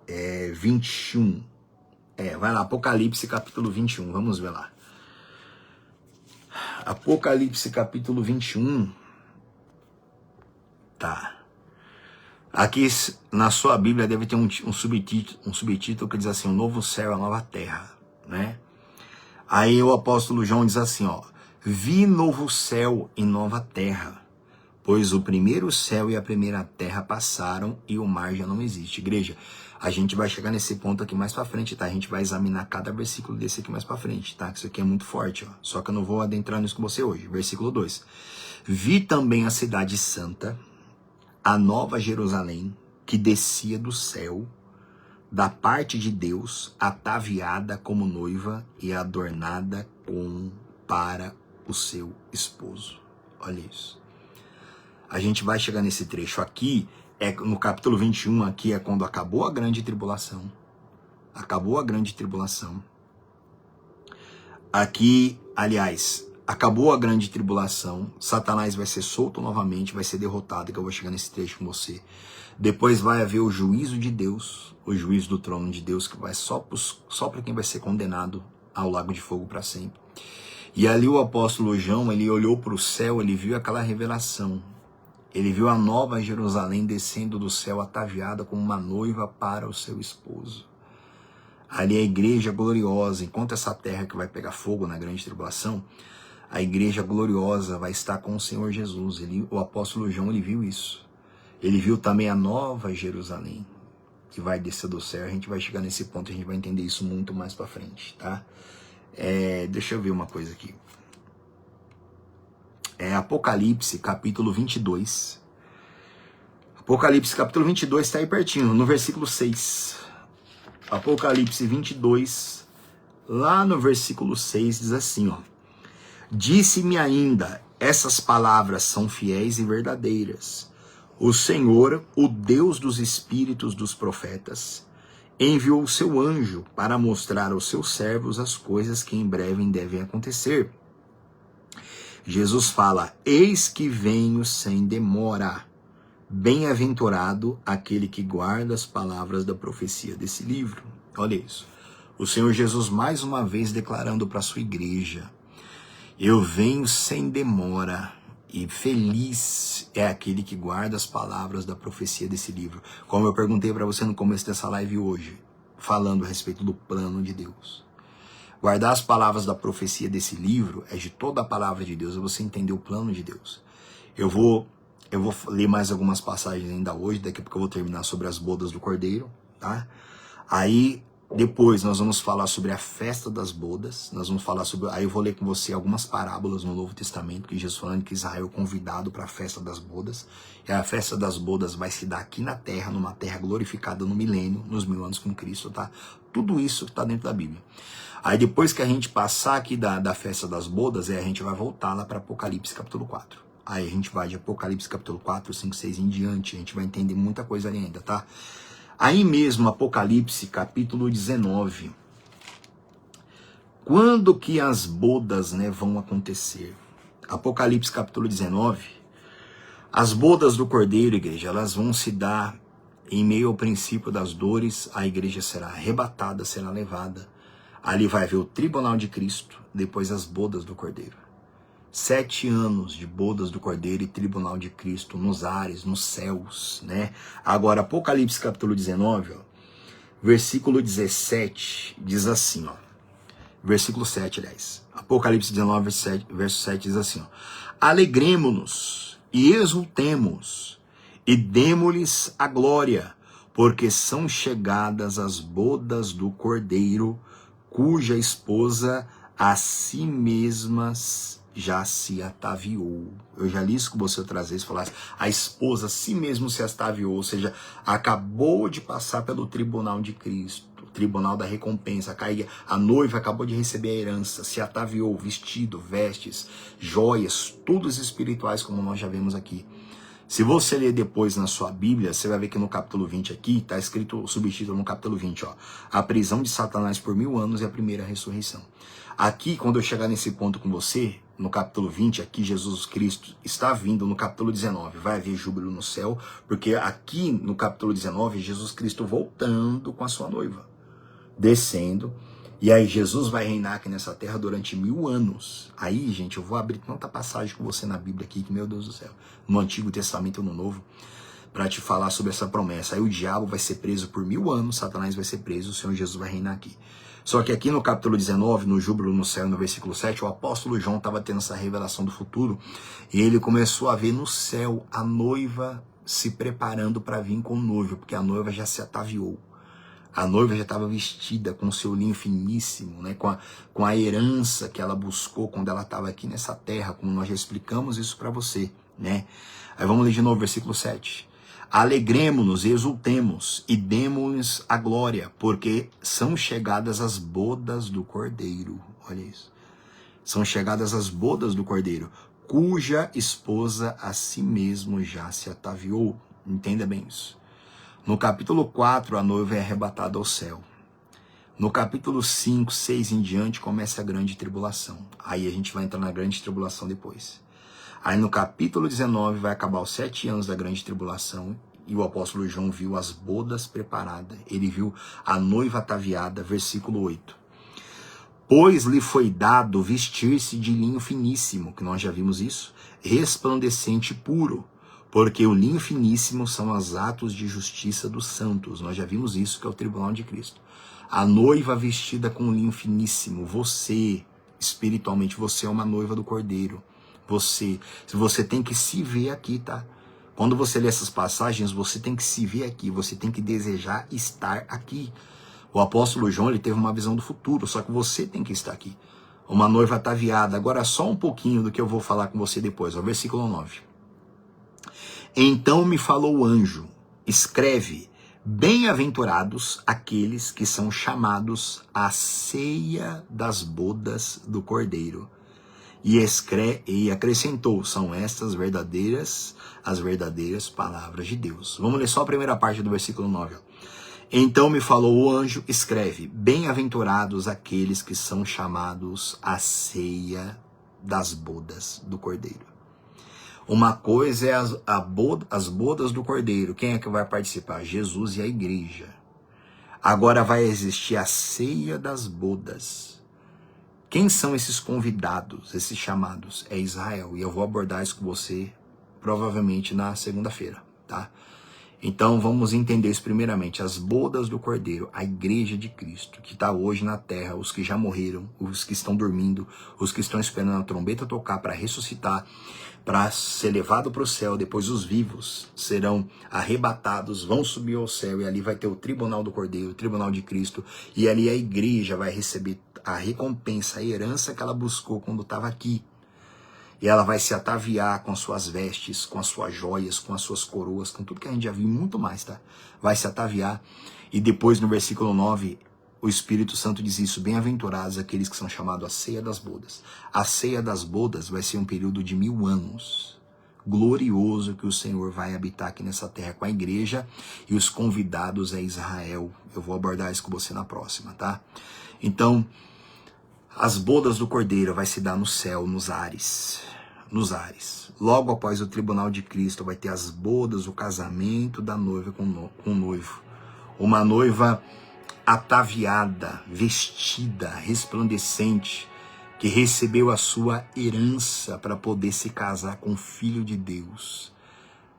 21. Vai lá, Apocalipse capítulo 21, vamos ver lá. Apocalipse capítulo 21. Tá. Aqui na sua Bíblia deve ter um subtítulo que diz assim, um novo céu e a nova terra, né? Aí o apóstolo João diz assim, ó, vi novo céu e nova terra, pois o primeiro céu e a primeira terra passaram e o mar já não existe. Igreja, a gente vai chegar nesse ponto aqui mais pra frente, tá? A gente vai examinar cada versículo desse aqui mais pra frente, tá? Isso aqui é muito forte, ó. Só que eu não vou adentrar nisso com você hoje. Versículo 2. Vi também a cidade santa, a nova Jerusalém, que descia do céu, da parte de Deus, ataviada como noiva e adornada para o seu esposo. Olha isso. A gente vai chegar nesse trecho aqui, no capítulo 21, aqui é quando acabou a grande tribulação. Acabou a grande tribulação. Aqui, aliás, acabou a grande tribulação. Satanás vai ser solto novamente, vai ser derrotado, que eu vou chegar nesse trecho com você. Depois vai haver o juízo de Deus, o juízo do trono de Deus, que vai só para quem vai ser condenado ao lago de fogo para sempre. E ali o apóstolo João, ele olhou para o céu, ele viu aquela revelação. Ele viu a nova Jerusalém descendo do céu, ataviada como uma noiva para o seu esposo. Ali é a igreja gloriosa. Enquanto essa terra que vai pegar fogo na grande tribulação, a igreja gloriosa vai estar com o Senhor Jesus. O apóstolo João, ele viu isso. Ele viu também a nova Jerusalém, que vai descer do céu. A gente vai chegar nesse ponto, a gente vai entender isso muito mais para frente, tá? Deixa eu ver uma coisa aqui. Apocalipse, capítulo 22. Apocalipse, capítulo 22, está aí pertinho, no versículo 6. Apocalipse 22, lá no versículo 6, diz assim, ó. Disse-me ainda, essas palavras são fiéis e verdadeiras. O Senhor, o Deus dos espíritos dos profetas, enviou o seu anjo para mostrar aos seus servos as coisas que em breve devem acontecer. Jesus fala, eis que venho sem demora. Bem-aventurado aquele que guarda as palavras da profecia desse livro. Olha isso. O Senhor Jesus mais uma vez declarando para a sua igreja, eu venho sem demora, e feliz é aquele que guarda as palavras da profecia desse livro. Como eu perguntei para você no começo dessa live hoje, falando a respeito do plano de Deus. Guardar as palavras da profecia desse livro é de toda a palavra de Deus, é você entender o plano de Deus. Eu vou ler mais algumas passagens ainda hoje, daqui a pouco eu vou terminar sobre as bodas do Cordeiro, tá? Aí, depois nós vamos falar sobre a festa das bodas, aí eu vou ler com você algumas parábolas no Novo Testamento, que Jesus falando que Israel é convidado para a festa das bodas, e a festa das bodas vai se dar aqui na terra, numa terra glorificada no milênio, nos 1000 anos com Cristo, tá? Tudo isso está dentro da Bíblia. Aí depois que a gente passar aqui da festa das bodas, a gente vai voltar lá para Apocalipse capítulo 4. Aí a gente vai de Apocalipse capítulo 4, 5, 6 em diante, a gente vai entender muita coisa ali ainda, tá? Aí mesmo, Apocalipse capítulo 19. Quando que as bodas, vão acontecer? Apocalipse capítulo 19. As bodas do Cordeiro, igreja, elas vão se dar em meio ao princípio das dores, a igreja será arrebatada, será levada. Ali vai haver o tribunal de Cristo, depois as bodas do Cordeiro. 7 anos de bodas do Cordeiro e tribunal de Cristo nos ares, nos céus, Agora, Apocalipse capítulo 19, ó, versículo 17, diz assim, ó. Versículo 7, aliás. Apocalipse 19, verso 7 diz assim, ó. Alegremo-nos e exultemos e demo-lhes a glória, porque são chegadas as bodas do Cordeiro, cuja esposa a si mesmas já se ataviou. Eu já li isso com você outras vezes, falasse, a esposa a si mesmo se ataviou, ou seja, acabou de passar pelo tribunal de Cristo, o tribunal da recompensa, a noiva acabou de receber a herança, se ataviou, vestido, vestes, joias, todos espirituais, como nós já vemos aqui. Se você ler depois na sua Bíblia, você vai ver que no capítulo 20 aqui, está escrito o subtítulo no capítulo 20, ó, a prisão de Satanás por 1000 anos e a primeira ressurreição. Aqui, quando eu chegar nesse ponto com você, no capítulo 20, aqui Jesus Cristo está vindo no capítulo 19, vai haver júbilo no céu, porque aqui no capítulo 19, Jesus Cristo voltando com a sua noiva, descendo, e aí Jesus vai reinar aqui nessa terra durante 1000 anos. Aí, gente, eu vou abrir tanta passagem com você na Bíblia aqui, que meu Deus do céu, no Antigo Testamento e no Novo, para te falar sobre essa promessa. Aí o diabo vai ser preso por 1000 anos, Satanás vai ser preso, o Senhor Jesus vai reinar aqui. Só que aqui no capítulo 19, no júbilo no céu, no versículo 7, o apóstolo João estava tendo essa revelação do futuro, e ele começou a ver no céu a noiva se preparando para vir com o noivo, porque a noiva já se ataviou. A noiva já estava vestida com o seu linho finíssimo, com a herança que ela buscou quando ela estava aqui nessa terra, como nós já explicamos isso para você, Aí vamos ler de novo o versículo 7. Alegremo-nos e exultemos e demos-lhes a glória, porque são chegadas as bodas do Cordeiro. Olha isso. São chegadas as bodas do Cordeiro, cuja esposa a si mesmo já se ataviou. Entenda bem isso. No capítulo 4, a noiva é arrebatada ao céu. No capítulo 5, 6 em diante, começa a grande tribulação. Aí a gente vai entrar na grande tribulação depois. Aí no capítulo 19 vai acabar os 7 anos da grande tribulação e o apóstolo João viu as bodas preparadas. Ele viu a noiva ataviada, versículo 8. Pois lhe foi dado vestir-se de linho finíssimo, que nós já vimos isso, resplandecente e puro, porque o linho finíssimo são os atos de justiça dos santos. Nós já vimos isso, que é o tribunal de Cristo. A noiva vestida com um linho finíssimo. Você, espiritualmente, você é uma noiva do Cordeiro. Você tem que se ver aqui, tá? Quando você lê essas passagens, você tem que se ver aqui, você tem que desejar estar aqui. O apóstolo João, ele teve uma visão do futuro, só que você tem que estar aqui. Uma noiva ataviada. Agora só um pouquinho do que eu vou falar com você depois, ó, versículo 9. Então me falou o anjo, escreve, bem-aventurados aqueles que são chamados à ceia das bodas do Cordeiro. E acrescentou, são estas as verdadeiras palavras de Deus. Vamos ler só a primeira parte do versículo 9. Ó. Então me falou o anjo, escreve, bem-aventurados aqueles que são chamados à ceia das bodas do Cordeiro. Uma coisa é as bodas do Cordeiro. Quem é que vai participar? Jesus e a igreja. Agora vai existir a ceia das bodas. Quem são esses convidados, esses chamados? É Israel. E eu vou abordar isso com você provavelmente na segunda-feira, tá? Então vamos entender isso primeiramente. As bodas do Cordeiro, a igreja de Cristo, que está hoje na terra, os que já morreram, os que estão dormindo, os que estão esperando a trombeta tocar para ressuscitar, para ser levado para o céu. Depois os vivos serão arrebatados, vão subir ao céu e ali vai ter o tribunal do Cordeiro, o tribunal de Cristo, e ali a igreja vai receber a recompensa, a herança que ela buscou quando estava aqui. E ela vai se ataviar com suas vestes, com as suas joias, com as suas coroas, com tudo que a gente já viu, muito mais, tá? Vai se ataviar. E depois no versículo 9, o Espírito Santo diz isso, bem-aventurados aqueles que são chamados a ceia das bodas. A ceia das bodas vai ser um período de 1000 anos. Glorioso que o Senhor vai habitar aqui nessa terra com a igreja e os convidados é Israel. Eu vou abordar isso com você na próxima, tá? Então, as bodas do Cordeiro vai se dar no céu, nos ares. Logo após o tribunal de Cristo vai ter as bodas, o casamento da noiva com o noivo. Uma noiva ataviada, vestida, resplandecente, que recebeu a sua herança para poder se casar com o Filho de Deus,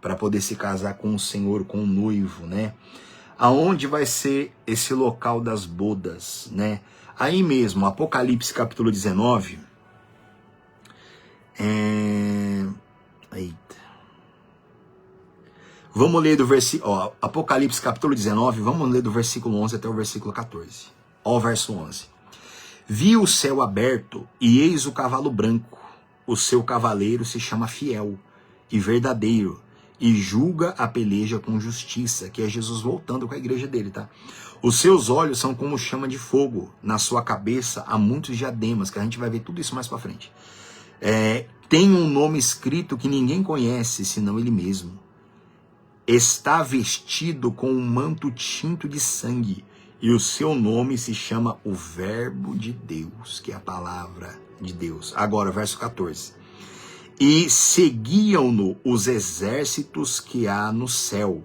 para poder se casar com o Senhor, com o noivo, né? Aonde vai ser esse local das bodas, né? Aí mesmo, Apocalipse capítulo 19. Eita. Vamos ler do versículo. Apocalipse capítulo 19, vamos ler do versículo 11 até o versículo 14. Ó, o verso 11. Vi o céu aberto e eis o cavalo branco. O seu cavaleiro se chama Fiel e Verdadeiro e julga a peleja com justiça, que é Jesus voltando com a igreja dele, tá? Os seus olhos são como chama de fogo, na sua cabeça há muitos diademas, que a gente vai ver tudo isso mais pra frente. Tem um nome escrito que ninguém conhece, senão ele mesmo. Está vestido com um manto tinto de sangue, e o seu nome se chama o Verbo de Deus, que é a palavra de Deus. Agora, verso 14. E seguiam-no os exércitos que há no céu,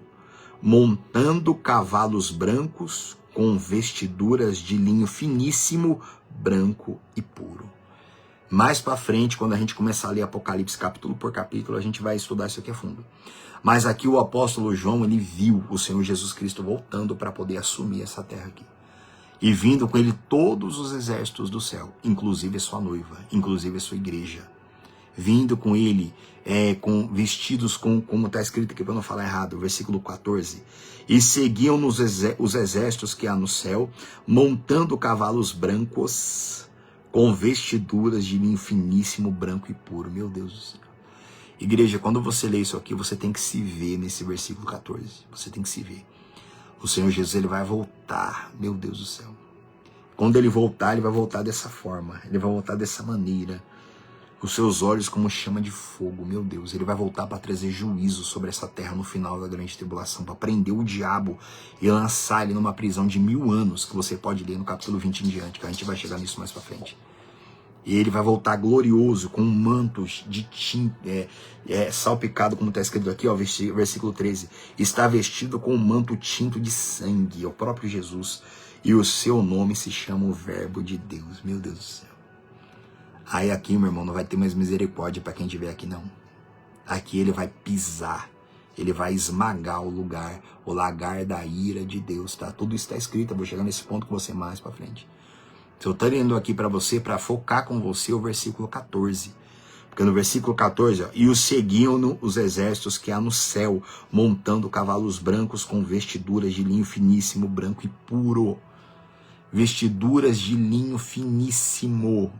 montando cavalos brancos com vestiduras de linho finíssimo, branco e puro. Mais para frente, quando a gente começar a ler Apocalipse capítulo por capítulo, a gente vai estudar isso aqui a fundo. Mas aqui o apóstolo João, ele viu o Senhor Jesus Cristo voltando para poder assumir essa terra aqui. E vindo com ele todos os exércitos do céu, inclusive a sua noiva, inclusive a sua igreja. Vindo com ele, vestidos como está escrito aqui para não falar errado, versículo 14. E seguiam os exércitos que há no céu, montando cavalos brancos, com vestiduras de linho finíssimo, branco e puro. Meu Deus do céu. Igreja, quando você lê isso aqui, você tem que se ver nesse versículo 14. Você tem que se ver. O Senhor Jesus, ele vai voltar. Meu Deus do céu. Quando ele vai voltar dessa forma. Ele vai voltar dessa maneira. Os seus olhos como chama de fogo. Meu Deus, ele vai voltar para trazer juízo sobre essa terra no final da grande tribulação. Para prender o diabo e lançar ele numa prisão de 1000 anos. Que você pode ler no capítulo 20 em diante. Que a gente vai chegar nisso mais para frente. E ele vai voltar glorioso, com mantos de tinta, salpicado, como está escrito aqui, ó, versículo 13. Está vestido com um manto tinto de sangue, é o próprio Jesus. E o seu nome se chama o Verbo de Deus. Meu Deus do céu. Aí aqui, meu irmão, não vai ter mais misericórdia para quem estiver aqui, não. Aqui ele vai pisar Ele vai esmagar o lagar da ira de Deus, tá? Tudo isso está escrito, eu vou chegar nesse ponto com você mais para frente. Eu estou lendo aqui para você, para focar com você o versículo 14. Porque no versículo 14, ó, e os seguiam os exércitos que há no céu, montando cavalos brancos com vestiduras de linho finíssimo, branco e puro. Vestiduras de linho finíssimo,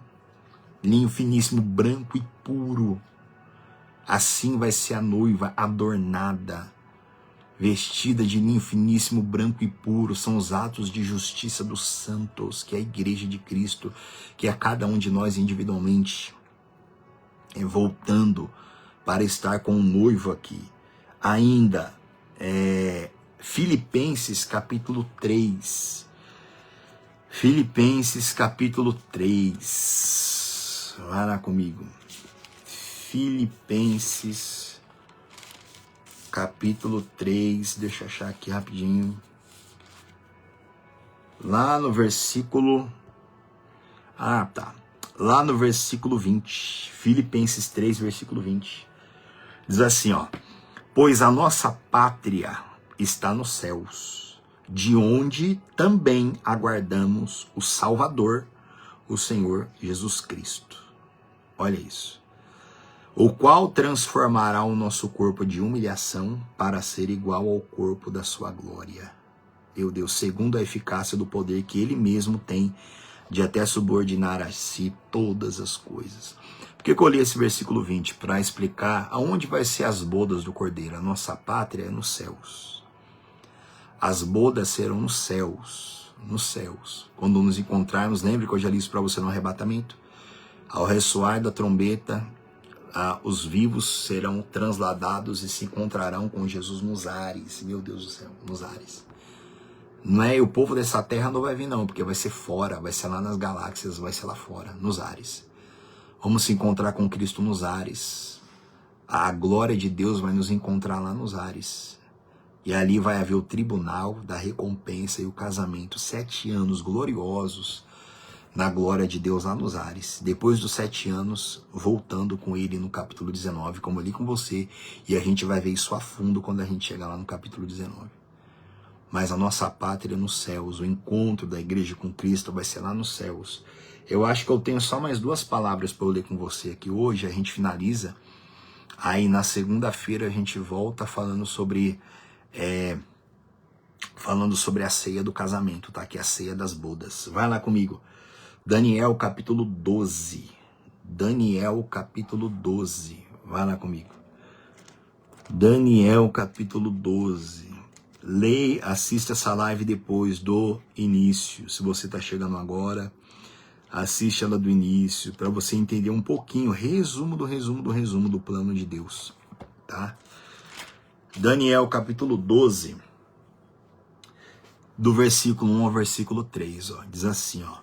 branco e puro. Assim vai ser a noiva adornada, vestida de linho finíssimo, branco e puro. São os atos de justiça dos santos, que é a igreja de Cristo, que é cada um de nós individualmente, voltando para estar com o noivo aqui. Ainda, Filipenses capítulo 3. Filipenses capítulo 3. Vai lá comigo. Filipenses capítulo 3. Deixa eu achar aqui rapidinho. Lá no versículo... Lá no versículo 20. Filipenses 3, versículo 20. Diz assim, ó. Pois a nossa pátria está nos céus, de onde também aguardamos o Salvador, o Senhor Jesus Cristo. Olha isso. O qual transformará o nosso corpo de humilhação para ser igual ao corpo da sua glória. Meu Deus, segundo a eficácia do poder que ele mesmo tem de até subordinar a si todas as coisas. Por que eu li esse versículo 20? Para explicar aonde vai ser as bodas do Cordeiro. A nossa pátria é nos céus. As bodas serão nos céus. Nos céus. Quando nos encontrarmos, lembre que eu já li isso para você no arrebatamento. Ao ressoar da trombeta, os vivos serão transladados e se encontrarão com Jesus nos ares. Meu Deus do céu, nos ares. Não é o povo dessa terra não vai vir não, porque vai ser fora, vai ser lá nas galáxias, vai ser lá fora, nos ares. Vamos se encontrar com Cristo nos ares. A glória de Deus vai nos encontrar lá nos ares. E ali vai haver o tribunal da recompensa e o casamento. 7 anos gloriosos na glória de Deus lá nos ares. Depois dos 7 anos, voltando com ele no capítulo 19, como eu li com você. E a gente vai ver isso a fundo quando a gente chegar lá no capítulo 19. Mas a nossa pátria é nos céus. O encontro da igreja com Cristo vai ser lá nos céus. Eu acho que eu tenho só mais 2 palavras para eu ler com você aqui hoje. A gente finaliza. Aí na segunda-feira a gente volta falando sobre a ceia do casamento, tá? Que é a ceia das bodas. Vai lá comigo. Daniel capítulo 12. Daniel capítulo 12. Vai lá comigo. Daniel capítulo 12. Leia, assista essa live depois do início. Se você está chegando agora, assiste ela do início, para você entender um pouquinho, resumo do plano de Deus, tá? Daniel capítulo 12, do versículo 1 ao versículo 3, ó, diz assim, ó.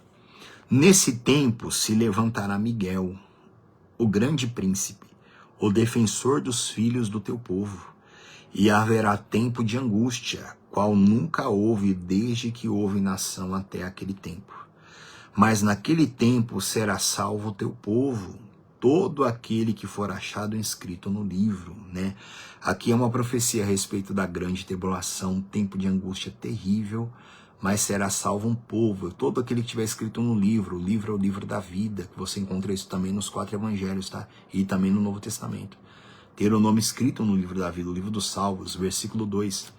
Nesse tempo se levantará Miguel, o grande príncipe, o defensor dos filhos do teu povo. E haverá tempo de angústia, qual nunca houve desde que houve nação até aquele tempo. Mas naquele tempo será salvo o teu povo, todo aquele que for achado inscrito no livro, né? Aqui é uma profecia a respeito da grande tribulação, um tempo de angústia terrível, mas será salvo um povo, todo aquele que tiver escrito no livro. O livro é o livro da vida, que você encontra isso também nos 4 evangelhos, tá? E também no Novo Testamento. Ter o nome escrito no livro da vida, o livro dos salvos, versículo 2.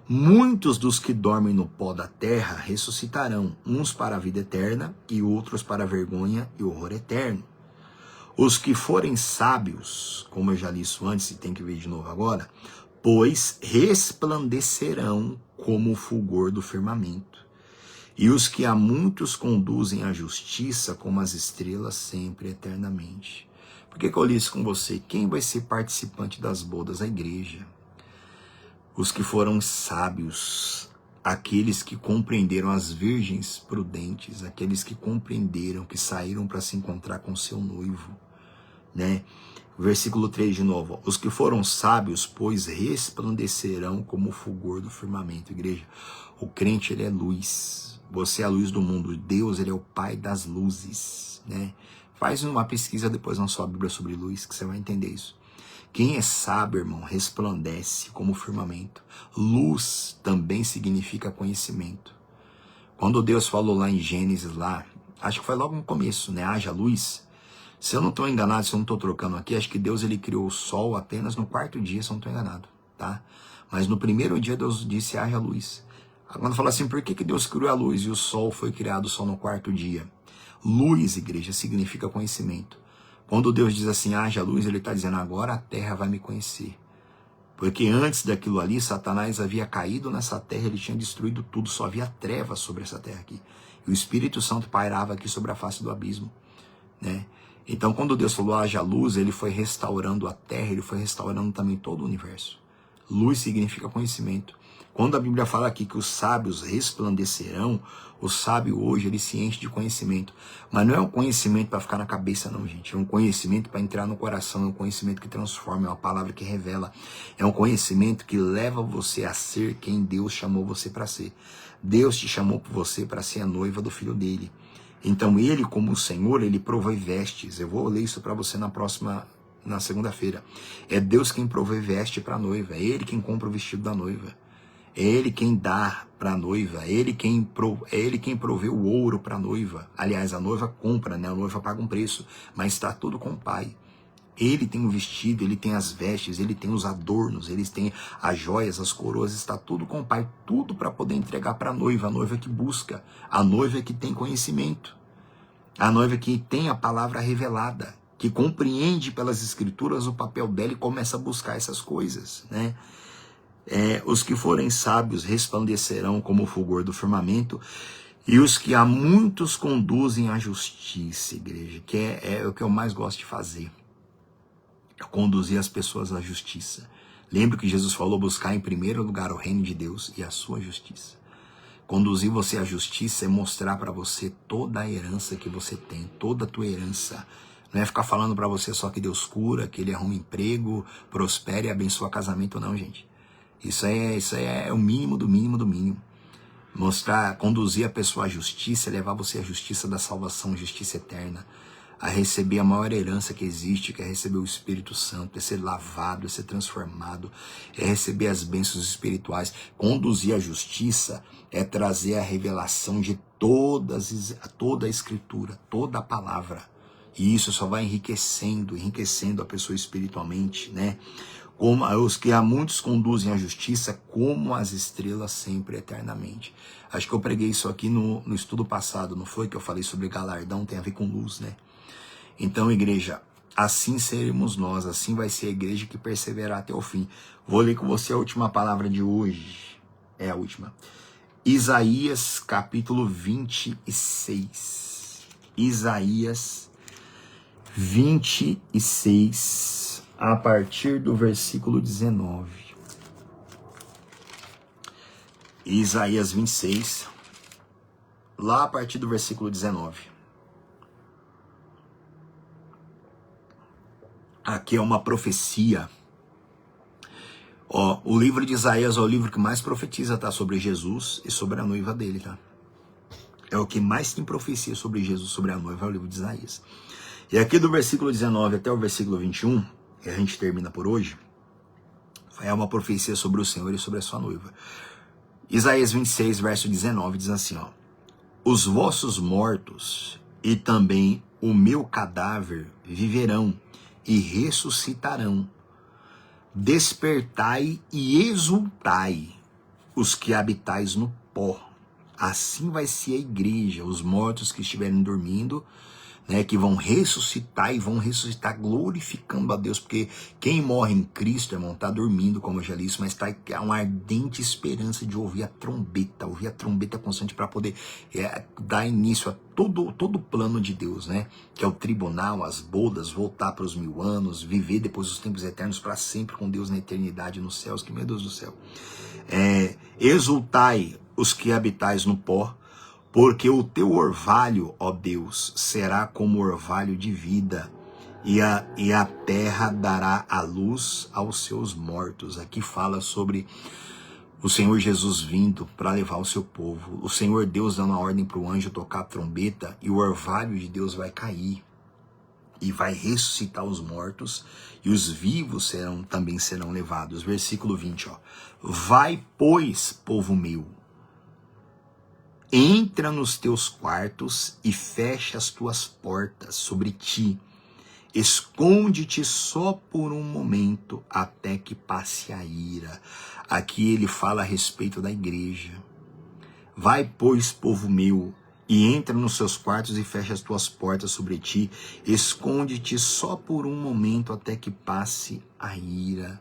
Muitos dos que dormem no pó da terra ressuscitarão, uns para a vida eterna e outros para a vergonha e horror eterno. Os que forem sábios, como eu já li isso antes e tem que ver de novo agora, pois resplandecerão como o fulgor do firmamento. E os que a muitos conduzem à justiça como as estrelas sempre eternamente. Por que eu li isso com você? Quem vai ser participante das bodas? A igreja. Os que foram sábios, aqueles que compreenderam, as virgens prudentes, aqueles que compreenderam, que saíram para se encontrar com seu noivo, né? Versículo 3 de novo. Os que foram sábios, pois resplandecerão como o fulgor do firmamento. Igreja, o crente, ele é luz. Você é a luz do mundo. Deus, ele é o Pai das luzes, né? Faz uma pesquisa depois na sua Bíblia sobre luz, que você vai entender isso. Quem é sábio, irmão, resplandece como o firmamento. Luz também significa conhecimento. Quando Deus falou lá em Gênesis, lá, acho que foi logo no começo, né? Haja luz. Se eu não estou enganado, se eu não estou trocando aqui, acho que Deus ele criou o sol apenas no quarto dia, se eu não estou enganado, tá? Mas no primeiro dia Deus disse haja luz. Quando fala assim, por que Deus criou a luz e o sol foi criado só no quarto dia? Luz, igreja, significa conhecimento. Quando Deus diz assim, haja luz, ele está dizendo, agora a terra vai me conhecer. Porque antes daquilo ali, Satanás havia caído nessa terra, ele tinha destruído tudo, só havia trevas sobre essa terra aqui. E o Espírito Santo pairava aqui sobre a face do abismo, né? Então, quando Deus falou, haja luz, ele foi restaurando a terra, ele foi restaurando também todo o universo. Luz significa conhecimento. Quando a Bíblia fala aqui que os sábios resplandecerão, o sábio hoje ele se enche de conhecimento. Mas não é um conhecimento para ficar na cabeça não, gente. É um conhecimento para entrar no coração, é um conhecimento que transforma, é uma palavra que revela. É um conhecimento que leva você a ser quem Deus chamou você para ser. Deus te chamou por você para ser a noiva do Filho dele. Então ele, como o Senhor, ele provê vestes. Eu vou ler isso para você na segunda-feira. É Deus quem provê veste para a noiva. É ele quem compra o vestido da noiva. É ele quem dá para a noiva. É ele quem provê o ouro para a noiva. Aliás, a noiva compra, né? A noiva paga um preço. Mas está tudo com o Pai. Ele tem o vestido, ele tem as vestes, ele tem os adornos, ele tem as joias, as coroas, está tudo com o Pai, tudo para poder entregar para a noiva que busca, a noiva que tem conhecimento, a noiva que tem a palavra revelada, que compreende pelas escrituras o papel dela e começa a buscar essas coisas, né? Os que forem sábios resplandecerão como o fulgor do firmamento, e os que a muitos conduzem à justiça, igreja, que é o que eu mais gosto de fazer. Conduzir as pessoas à justiça. Lembra que Jesus falou buscar em primeiro lugar o reino de Deus e a sua justiça. Conduzir você à justiça é mostrar para você toda a herança que você tem, toda a tua herança. Não é ficar falando para você só que Deus cura, que ele arruma emprego, prospere e abençoa casamento, não, gente. Isso é o mínimo do mínimo do mínimo. Mostrar, conduzir a pessoa à justiça, levar você à justiça da salvação, justiça eterna. A receber a maior herança que existe, que é receber o Espírito Santo, é ser lavado, é ser transformado, é receber as bênçãos espirituais. Conduzir a justiça é trazer a revelação de toda a Escritura, toda a palavra. E isso só vai enriquecendo a pessoa espiritualmente, né? Como os que a muitos conduzem à justiça, como as estrelas sempre eternamente. Acho que eu preguei isso aqui no estudo passado, não foi? Que eu falei sobre galardão, tem a ver com luz, né? Então, igreja, assim seremos nós, assim vai ser a igreja que perseverar até o fim. Vou ler com você a última palavra de hoje. É a última. Isaías, capítulo 26. Isaías 26, a partir do versículo 19. Isaías 26, lá a partir do versículo 19. Aqui é uma profecia. Ó, o livro de Isaías é o livro que mais profetiza, tá? Sobre Jesus e sobre a noiva dele, tá? É o que mais tem profecia sobre Jesus, sobre a noiva, é o livro de Isaías. E aqui do versículo 19 até o versículo 21, que a gente termina por hoje, é uma profecia sobre o Senhor e sobre a sua noiva. Isaías 26, verso 19, diz assim, ó: os vossos mortos e também o meu cadáver viverão e ressuscitarão. Despertai e exultai, os que habitais no pó. Assim vai ser a igreja, os mortos que estiverem dormindo, né, que vão ressuscitar e vão ressuscitar glorificando a Deus, porque quem morre em Cristo, irmão, está dormindo, como eu já disse, mas está uma ardente esperança de ouvir a trombeta constante para poder dar início a todo o plano de Deus, né, que é o tribunal, as bodas, voltar para os 1000 anos, viver depois dos tempos eternos para sempre com Deus na eternidade nos céus, que meu Deus do céu. Exultai os que habitais no pó, porque o teu orvalho, ó Deus, será como orvalho de vida, e a terra dará a luz aos seus mortos. Aqui fala sobre o Senhor Jesus vindo para levar o seu povo. O Senhor Deus dando a ordem para o anjo tocar a trombeta, e o orvalho de Deus vai cair. e vai ressuscitar os mortos, e os vivos também serão levados. Versículo 20, ó. Vai, pois, povo meu, entra nos teus quartos e fecha as tuas portas sobre ti. Esconde-te só por um momento até que passe a ira. Aqui ele fala a respeito da igreja. Vai, pois, povo meu, e entra nos seus quartos e fecha as tuas portas sobre ti. Esconde-te só por um momento até que passe a ira.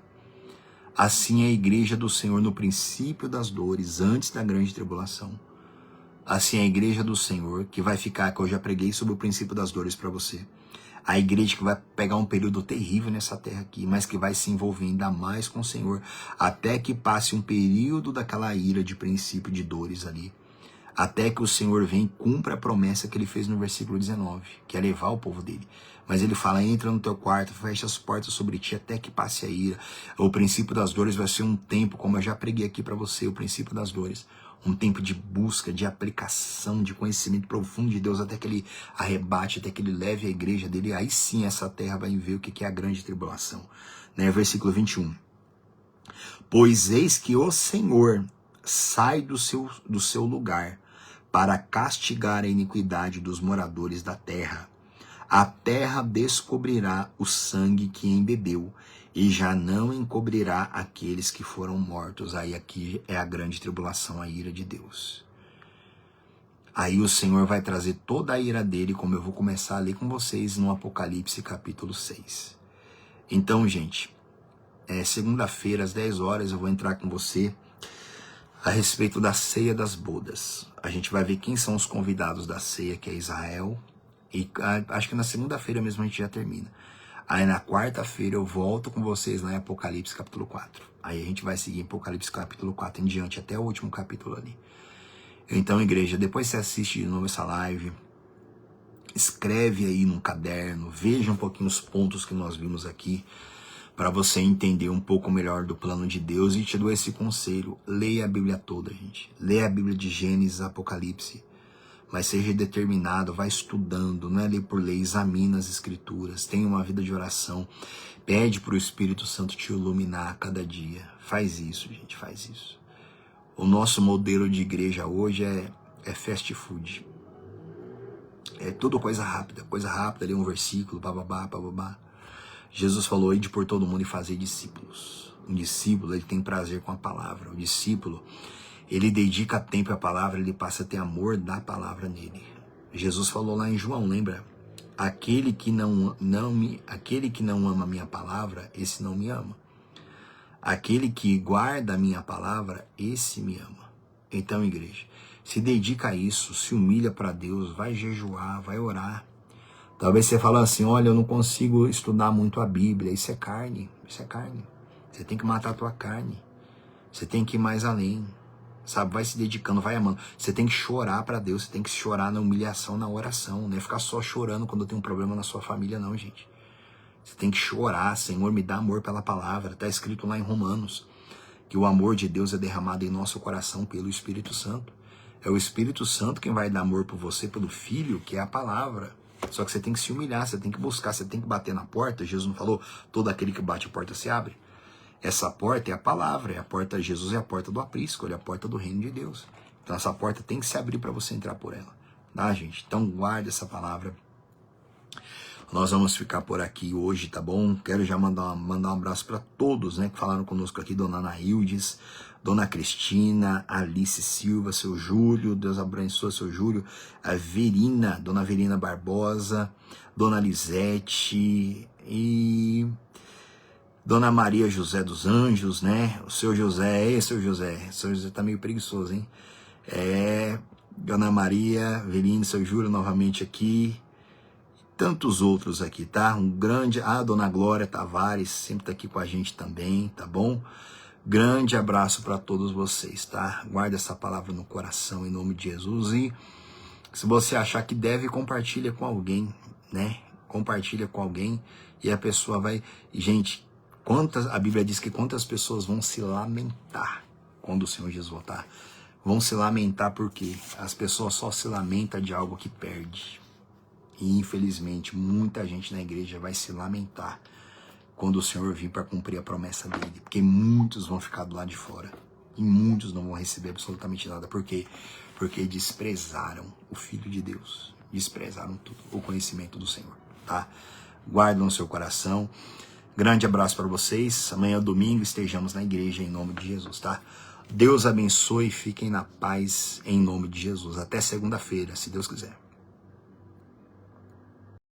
Assim é a igreja do Senhor no princípio das dores, antes da grande tribulação. Assim é a igreja do Senhor, que vai ficar, que eu já preguei sobre o princípio das dores para você. A igreja que vai pegar um período terrível nessa terra aqui, mas que vai se envolver ainda mais com o Senhor, até que passe um período daquela ira de princípio de dores ali. Até que o Senhor venha e cumpra a promessa que ele fez no versículo 19, que é levar o povo dele. Mas ele fala, entra no teu quarto, fecha as portas sobre ti até que passe a ira. O princípio das dores vai ser um tempo, como eu já preguei aqui para você, o princípio das dores. Um tempo de busca, de aplicação, de conhecimento profundo de Deus, até que ele arrebate, até que ele leve a igreja dele. Aí sim essa terra vai ver o que é a grande tribulação. Né? Versículo 21. Pois eis que o Senhor sai do seu lugar para castigar a iniquidade dos moradores da terra. A terra descobrirá o sangue que embebeu, e já não encobrirá aqueles que foram mortos. Aí aqui é a grande tribulação, a ira de Deus. Aí o Senhor vai trazer toda a ira dele, como eu vou começar a ler com vocês no Apocalipse capítulo 6. Então, gente, segunda-feira às 10 horas eu vou entrar com você a respeito da ceia das bodas. A gente vai ver quem são os convidados da ceia, que é Israel. E acho que na segunda-feira mesmo a gente já termina. Aí na quarta-feira eu volto com vocês lá em Apocalipse capítulo 4. Aí a gente vai seguir em Apocalipse capítulo 4 em diante, até o último capítulo ali. Então, igreja, depois você assiste de novo essa live, escreve aí num caderno, veja um pouquinho os pontos que nós vimos aqui, para você entender um pouco melhor do plano de Deus. E te dou esse conselho, leia a Bíblia toda, gente. Leia a Bíblia de Gênesis, Apocalipse. Mas seja determinado, vai estudando, não é ler por ler, examina as escrituras, tenha uma vida de oração, pede para o Espírito Santo te iluminar a cada dia. Faz isso, gente, faz isso. O nosso modelo de igreja hoje é fast food. É tudo coisa rápida, ler um versículo, bababá, bababá. Jesus falou, ide por todo mundo e fazer discípulos. Um discípulo, ele tem prazer com a palavra. O discípulo, ele dedica tempo à palavra, ele passa a ter amor da palavra nele. Jesus falou lá em João, lembra? Aquele que não ama a minha palavra, esse não me ama. Aquele que guarda a minha palavra, esse me ama. Então, igreja, se dedica a isso, se humilha para Deus, vai jejuar, vai orar. Talvez você fale assim, olha, eu não consigo estudar muito a Bíblia. Isso é carne, isso é carne. Você tem que matar a tua carne. Você tem que ir mais além. Sabe, vai se dedicando, vai amando. Você tem que chorar para Deus, você tem que chorar na humilhação, na oração. Não é ficar só chorando quando tem um problema na sua família, não, gente. Você tem que chorar, Senhor, me dá amor pela palavra. Está escrito lá em Romanos que o amor de Deus é derramado em nosso coração pelo Espírito Santo. É o Espírito Santo quem vai dar amor por você, pelo Filho, que é a palavra. Só que você tem que se humilhar, você tem que buscar, você tem que bater na porta. Jesus não falou, todo aquele que bate a porta se abre? Essa porta é a palavra, é a porta, Jesus é a porta do aprisco, é a porta do reino de Deus. Então essa porta tem que se abrir para você entrar por ela. Tá, gente? Então guarde essa palavra. Nós vamos ficar por aqui hoje, tá bom? Quero já mandar um abraço para todos, né, que falaram conosco aqui, Dona Anaildes, Dona Cristina, Alice Silva, seu Júlio, Deus abençoe seu Júlio, a Verina, Dona Verina Barbosa, Dona Lisete e Dona Maria José dos Anjos, né? O seu José, seu José tá meio preguiçoso, hein? Dona Maria, Verina, seu Júlio novamente aqui. Tantos outros aqui, tá? Um grande... Dona Glória Tavares sempre tá aqui com a gente também, tá bom? Grande abraço para todos vocês, tá? Guarda essa palavra no coração em nome de Jesus e se você achar que deve, compartilha com alguém, né? Compartilha com alguém e a pessoa vai... Gente, a Bíblia diz que quantas pessoas vão se lamentar quando o Senhor Jesus voltar? Vão se lamentar porque as pessoas só se lamentam de algo que perde. E infelizmente muita gente na igreja vai se lamentar quando o Senhor vir para cumprir a promessa dele, porque muitos vão ficar do lado de fora e muitos não vão receber absolutamente nada. Por quê? Porque desprezaram o Filho de Deus, desprezaram tudo, o conhecimento do Senhor, tá? Guarda no seu coração. Grande abraço para vocês. Amanhã é domingo, estejamos na igreja em nome de Jesus, tá? Deus abençoe, fiquem na paz em nome de Jesus. Até segunda-feira, se Deus quiser.